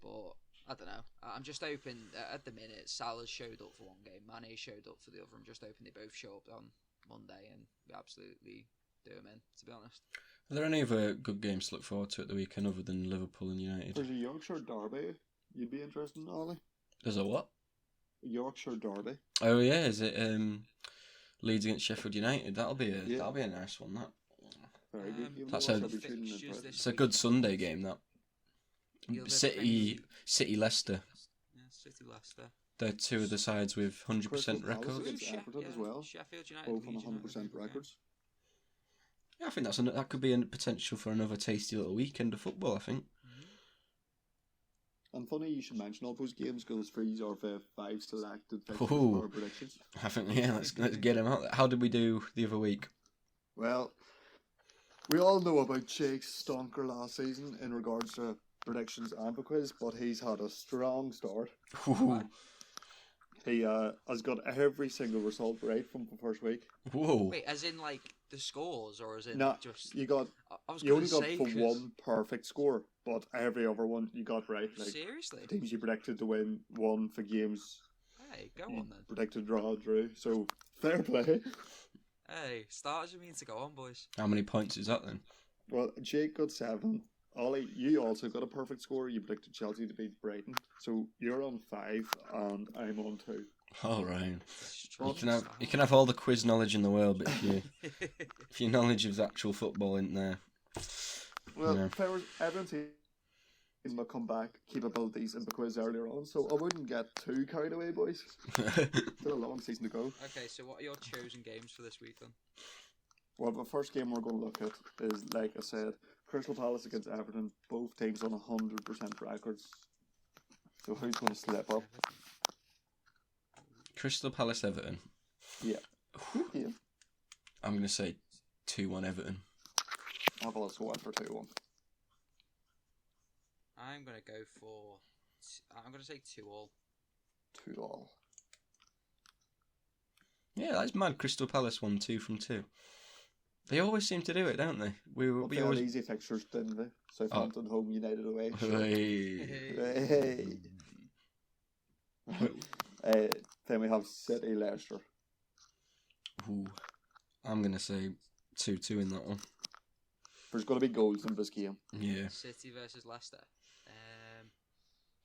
But I don't know. I'm just hoping at the minute Salah showed up for one game, Mane showed up for the other. I'm just hoping they both show up on Monday and we absolutely do them in, to be honest.
Are there any other good games to look forward to at the weekend other than Liverpool and United?
There's a Yorkshire derby. You'd be interested in, Ollie?
There's a what?
A Yorkshire derby.
Oh yeah, is it Leeds against Sheffield United? That'll be a nice one. That.
Very good game.
That's it's a
week.
good Sunday game. That. City Leicester.
Yeah, City Leicester.
They're 2 of the sides with 100%
Crystal Palace
records.
against Everton as well.
Sheffield United,
Both on
Leeds
100%
United,
records.
Yeah, I think that could be a potential for another tasty little weekend of football. I think.
And funny you should mention all those games because 3 are 5 selected
Ooh.
for our predictions.
I think let's get them out. How did we do the other week?
Well, we all know about Jake's stonker last season in regards to predictions and the quiz, but he's had a strong start.
Ooh.
He has got every single result right from the first week.
Whoa!
Wait, as in the scores, or as in
No,
just?
you only got for one perfect score, but every other one you got right.
Seriously?
Teams you predicted to win won for games.
Hey, go on then.
Predicted draw drew. So fair play.
Hey, starters mean to go on, boys.
How many points is that then?
Well, Jake got 7. Ollie, you also got a perfect score. You predicted Chelsea to beat Brighton. So you're on 5 and I'm on 2.
All right. You can have all the quiz knowledge in the world, but if your knowledge of the actual football isn't there.
Well, everyone's seen my comeback capabilities in the quiz earlier on, so I wouldn't get too carried away, boys. Still a long season to go.
Okay, so what are your chosen games for this week then?
Well, the first game we're going to look at is, like I said, Crystal Palace against Everton. Both teams on 100% records. So who's going to slip up?
Crystal Palace Everton.
Yeah. Good game.
I'm going to say 2-1 Everton.
I've also went for 2-1.
I'm going to go for... I'm going to say 2-2.
2-2.
Yeah, that's mad. Crystal Palace won 2 from 2. They always seem to do it, don't they? We
always easy fixtures, didn't they? Southampton home, United away.
Hey.
Then we have City Leicester.
Ooh. I'm going to say 2-2 in that one.
There's going to be goals in this game.
Yeah.
City versus Leicester.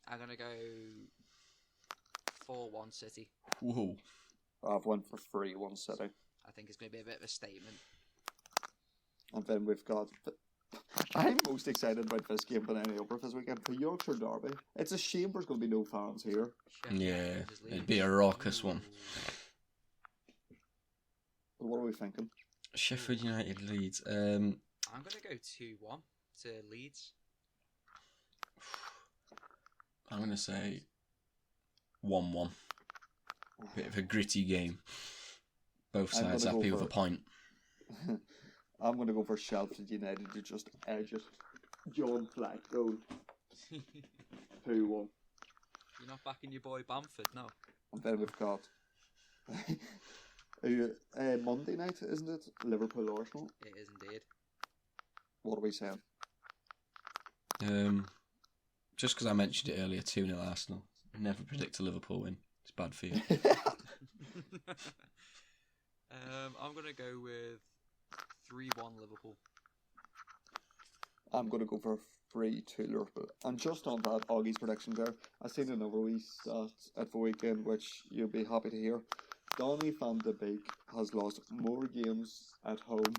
I'm going to go 4-1 City.
Whoa.
I've went for 3-1 City.
I think it's going to be a bit of a statement.
And then we've got I'm most excited about this game than any other this weekend. For Yorkshire Derby. It's a shame there's going to be no fans here.
Sheffield
Yeah,
United
it'd
Leeds.
be a raucous one.
But what are we thinking?
Sheffield United Leeds.
I'm gonna go 2-1 to Leeds.
I'm going to say 1-1. Bit of a gritty game. Both
I'm
sides
gonna go
happy with
for-
a point.
I'm going to go for Sheffield United to just edge it. John Flack goal. 2-1.
You're not backing your boy Bamford, no.
And then we've got Monday night, isn't it? Liverpool Arsenal.
It is indeed.
What are we saying?
Just because I mentioned it earlier, 2-0 Arsenal. Never predict a Liverpool win. It's bad for you.
I'm gonna go with 3-1 Liverpool.
I'm going to go for 3-2 Liverpool. And just on that, Augie's predictions there, I seen another wee stat at the weekend, which you'll be happy to hear. Donny van de Beek has lost more games at home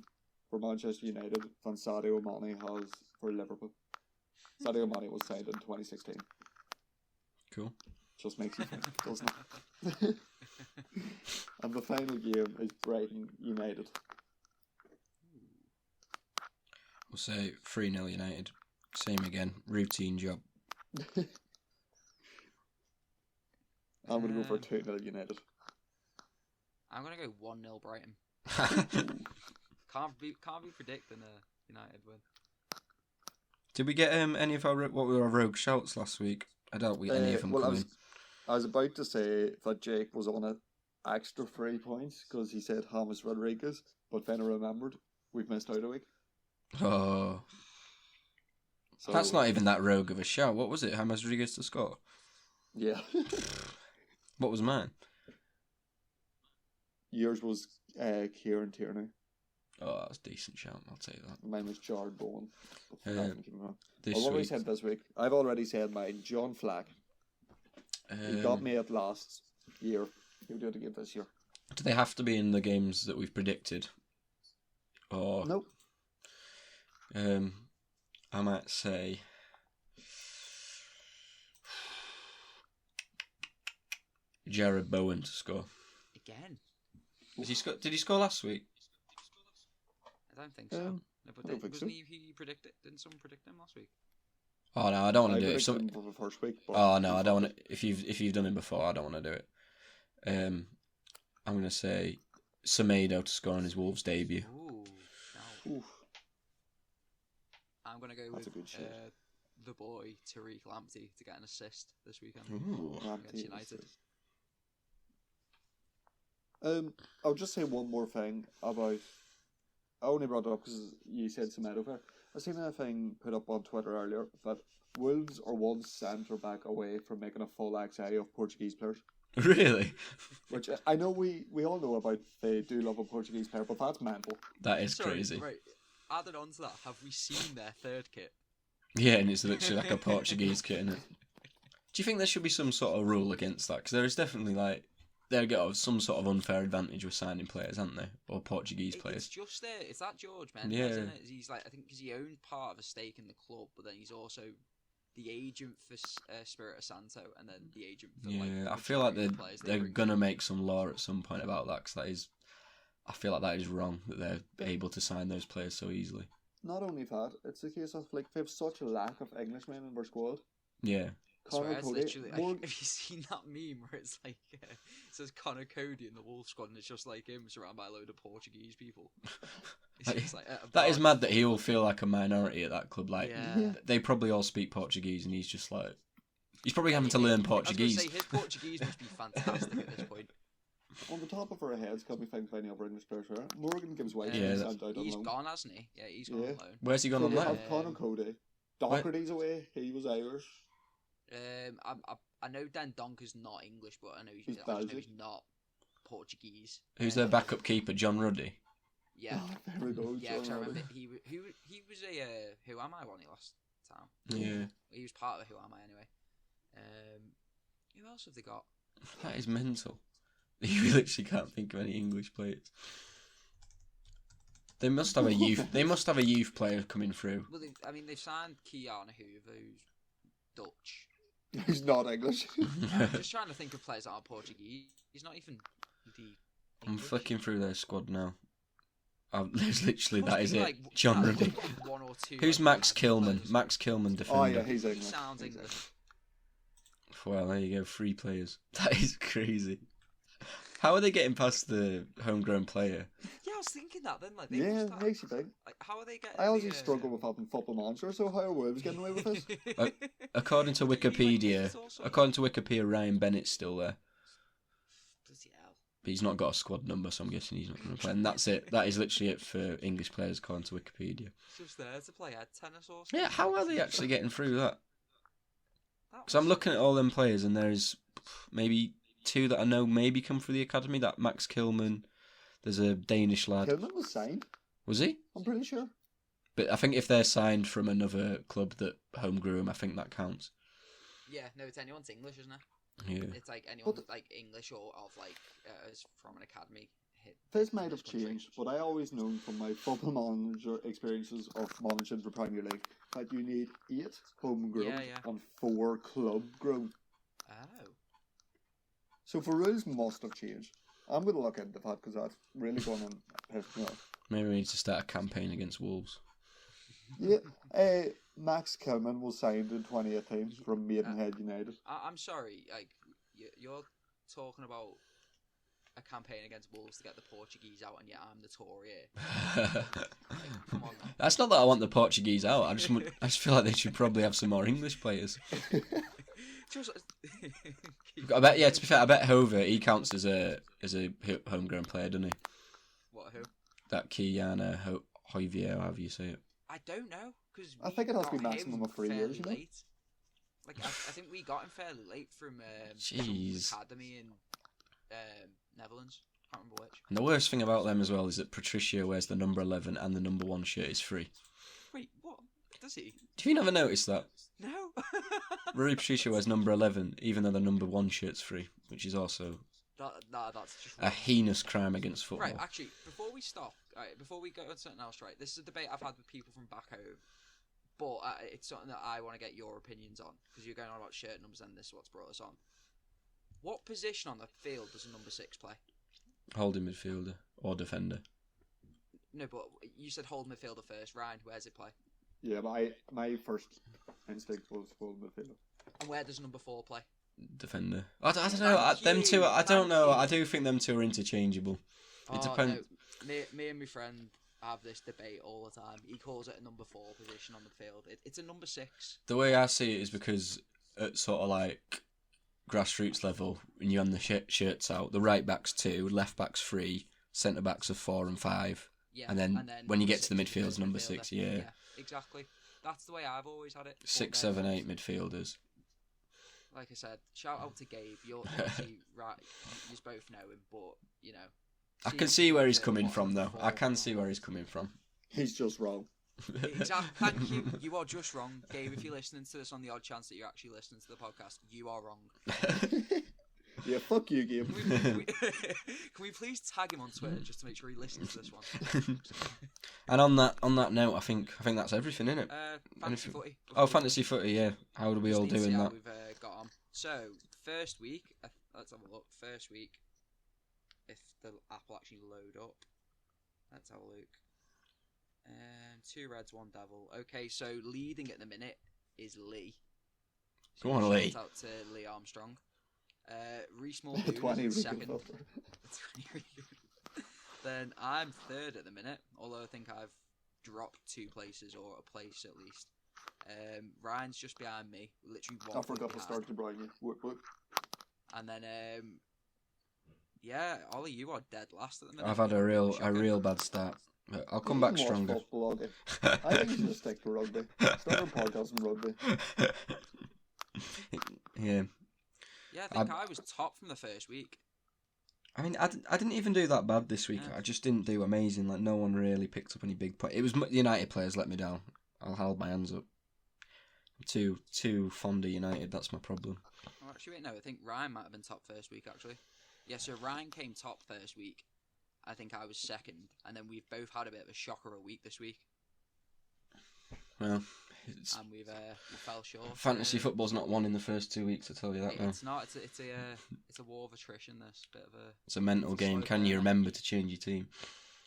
for Manchester United than Sadio Mane has for Liverpool. Sadio Mane was signed in 2016.
Cool.
Just makes you think, doesn't it? And the final game is Brighton United.
We'll say 3-0 United. Same again. Routine job.
I'm going to go for 2-0 United.
I'm gonna go 1-0 Brighton. Can't be predicting a United win.
Did we get any of our what were our rogue shouts last week? I doubt any of them come in.
I was about to say that Jake was on an extra 3 points because he said James Rodriguez, but then I remembered we've missed out a week.
Oh,
So,
that's not even that rogue of a shout. What was it? James Rodriguez to score?
Yeah.
What was mine?
Yours was Kieran Tierney.
Oh, that was a decent shout. I'll take that.
Mine was Jared Bowen.
This
What have we
week,
said this week? I've already said mine. John Flack. He got me at last year. He'll do it again this year.
Do they have to be in the games that we've predicted? Or
Nope.
I might say Jared Bowen to score.
Again?
Did he score last week?
I don't think so. No, but
I don't think
wasn't
so.
he predicted? Didn't someone predict him last week?
Oh no, I don't want to do it. If
predicted him for the first week. But
Oh no, I don't want to. If you've done it before, I don't want to do it. I'm gonna say Semedo to score on his Wolves debut.
Ooh. No.
Oof.
I'm gonna go
That's
with
a good shout.
the boy Tariq Lamptey to get an assist this weekend
Ooh.
against United.
I'll just say one more thing about. I only brought it up because you said Semedo there. I seen a thing put up on Twitter earlier that Wolves are one centre back away from making a full XI of Portuguese players.
Really?
Which I know we all know about. They do love a Portuguese player, but that's mental.
That is
Sorry,
crazy.
Right. Added on to that, have we seen their third kit?
Yeah, and it's literally like a Portuguese kit, isn't it? Do you think there should be some sort of rule against that? Because there is definitely they've got some sort of unfair advantage with signing players, haven't they? Or Portuguese
It's
players.
just it's that George Mendes,
Yeah.
isn't it? He's like, I think because he owned part of a stake in the club, but then he's also the agent for Spirito Santo, and then the agent for
Yeah, I feel like
majority of the players
they're
bring
gonna
through.
make some law at some point about that, because I feel like that is wrong that they're able to sign those players so easily.
Not only that, it's a case of like they have such a lack of Englishmen in their squad.
Yeah.
I swear,
Connor
it's
Cody,
literally.
Morgan-
Have you seen that meme where it's like it says Connor Cody in the Wolves squad, and it's just like him surrounded by a load of Portuguese people. It's
That-
just like,
That is mad that he will feel like a minority at that club. Like
Yeah.
they probably all speak Portuguese, and he's just like he's probably having to learn
I was
Portuguese.
gonna say his Portuguese must be fantastic at this point.
On the top of our heads, can we think of any other English players here? Morgan gives White
Yeah,
and
that-
sent out on
He's
loan.
gone, hasn't he? Yeah, he's gone
Yeah.
on loan.
Where's he gone
So
on
we
loan?
have Connor Cody. Doherty's away. He was Irish.
I know Dan Donker's not English, but I know
He's
I just know
Belgian.
he's not Portuguese.
Who's their backup keeper? John Ruddy.
Yeah,
There we go.
yeah. Because I
John
remember
Ruddy.
he was a Who Am I one last time.
Yeah,
He was part of Who Am I anyway. Who else have they got?
that is mental. You literally can't think of any English players. They must have a youth. They must have a youth player coming through.
Well, they've signed Keanu Hoover, who's Dutch.
He's not English.
I'm just trying to think of players that are Portuguese. He's not even the.
I'm flicking through their squad now. There's literally
Must
that
be
is it.
like
John
at
Ruddy.
least one or two,
Who's
like,
Max
international
Kilman?
players.
Max Kilman, defender.
Oh yeah, he's
He
English.
sounds
He's
English.
Well, there you go. 3 players. That is crazy. How are they getting past the homegrown player?
Yeah, I was thinking that then. Like, they
Yeah,
must have,
makes you think.
like, how are they getting?
I always struggle with having Football Manager, so how are Wolves getting away with this?
According to
Do you mean, like,
Wikipedia,
it's also-
according to Wikipedia, Ryan Bennett's still there,
Bloody hell.
but he's not got a squad number, so I'm guessing he's not going to play. And that's it. That is literally it for English players, according to Wikipedia.
He's just there to play head tennis or something.
Yeah, how are they actually getting through that?
That
Because I'm
was-
looking at all them players, and there's maybe 2 that I know maybe come through the academy. That Max Kilman. There's a Danish lad.
Kilman was signed,
Was he?
I'm pretty sure.
But I think if they're signed from another club that home grew him, I think that counts.
Yeah, no, it's anyone's English, isn't it?
Yeah.
It's like anyone
But-
like English or of like is from an academy.
This
from
might have
this country.
changed, but I always known from my Football Manager experiences of managing the Premier League that you need 8 homegrown
Yeah, yeah.
and 4 club grown.
Oh.
So for rules must have changed. I'm going to look into that because that's really going to piss me off.
Maybe we need to start a campaign against Wolves.
Yeah, Max Kilman was signed in 2018 from Maidenhead United.
I'm sorry, like you're talking about a campaign against Wolves to get the Portuguese out, and yet I'm the Tory here. Like, come on. Man.
That's not that I want the Portuguese out. I just feel like they should probably have some more English players.
Just,
I bet. Yeah, to be fair, I bet Hover he counts as a homegrown player, doesn't he?
what? Who?
That Kiana Hoyvier, however you say it.
I don't know because
I think it has to be maximum of 3 years, you know?
Late. Like I think we got him fairly late from
Jeez.
some academy in Netherlands. Can't remember which.
And the worst thing about them as well is that Patricio wears the number 11 and the number 1 shirt is free.
Wait, what? Does he?
Do you never notice that?
No.
Rui Patricio wears number 11, even though the number 1 shirt's free, which is also
That's just
a heinous crime against football.
Right, actually, before we stop, right, before we go on something else, right, this is a debate I've had with people from back home, but it's something that I want to get your opinions on, because you're going on about shirt numbers and this is what's brought us on. What position on the field does a number 6 play?
Holding midfielder or defender.
No, but you said hold midfielder first. Ryan, where's it play?
Yeah, but my first instinct was full midfielder.
And where does number 4 play?
Defender. I don't know.
Thank
Them
you,
two, I don't
thank
know.
you.
I do think them 2 are interchangeable. It depends.
No, me and my friend have this debate all the time. He calls it a number 4 position on the field. It's a number 6.
The way I see it is because at sort of like grassroots level, when you have the shirts out, the right back's 2, left back's 3, centre backs are 4 and 5.
Yeah,
And then when you get to the
six is
midfield, it's number 6, yeah.
Exactly. That's the way I've always had it.
6,
But then,
7, 8 midfielders.
Like I said, shout out to Gabe. You're obviously right. You both know him, but you know.
I can see where he's
the
coming
bottom
from, though. I
four.
can see where he's coming from.
He's just wrong.
Exactly. Thank you. You are just wrong, Gabe. If you're listening to this on the odd chance that you're actually listening to the podcast, you are wrong.
Yeah, fuck you, Gabe.
Can we please tag him on Twitter just to make sure he listens to this one?
And on that note, I think that's everything, isn't it?
Fantasy
Anything-
footy.
Oh, fantasy footy, yeah. How do we all
Just need to
do
see
in
how
that?
We've got on. So first week, let's have a look. First week, if the app will actually load up, let's have a look. 2 Reds, 1 Devil. Okay, so leading at the minute is Lee.
Go on, Lee.
Shout out to Lee Armstrong. Reece
20
Muldoon is
Rico
second.
filter.
Then I'm third at the minute, although I think I've dropped 2 places or a place at least. Ryan's just behind me, literally 1
I
point
forgot to
behind.
start to bring you. Whoop.
And then yeah, Ollie, you are dead last at the minute.
I've had a real
Shocking.
bad start. But I'll come
You
back
can watch
stronger.
football, okay? I think you should stick to rugby. Start a podcast on rugby.
Yeah.
Yeah, I think I was top from the first week.
I mean, I didn't even do that bad this week.
Yeah.
I just didn't do amazing. Like, no one really picked up any big points. It was the United players let me down. I'll hold my hands up. I'm too fond of United. That's my problem.
Oh, actually, wait, no, I think Ryan might have been top first week, actually. Yeah, so Ryan came top first week, I think I was second, and then we've both had a bit of a shocker a week this week,
Well,
and we fell short.
fantasy football's not won in the first 2 weeks. I tell you that now.
It's not. It's a war of attrition. This bit of a.
It's a mental game. Can you remember to change your team?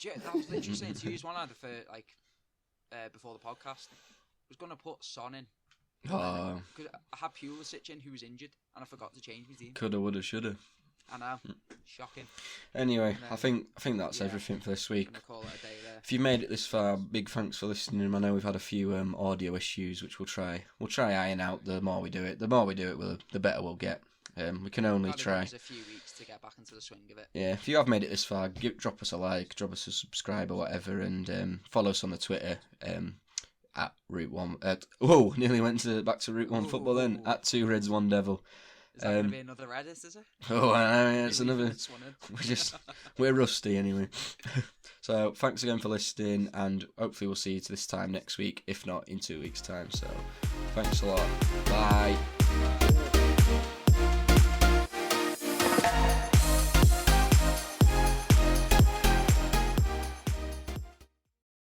That was literally saying to use one I before the podcast. I was gonna put Son in.
Oh,
Because I had Pulisic in who was injured, and I forgot to change my team.
coulda, woulda, shoulda.
I know, shocking.
Anyway, I think that's everything for this week.
I'm gonna call it a day there.
If you made it this far, big thanks for listening. I know we've had a few audio issues, which we'll try iron out. The more we do it, the better we'll get. We can only try.
Give us a few weeks to get back into the swing of it.
Yeah, if you have made it this far, drop us a like, drop us a subscribe or whatever, and follow us on the Twitter. At Route 1. Nearly went back to Route 1 football then. At 2 Reds 1 Devil.
Is that going to be another Reddit, is it?
Oh, I know, yeah, it's another.
This one
We're rusty anyway. So thanks again for listening, and hopefully we'll see you this time next week, if not in 2 weeks' time. So thanks a lot. Bye.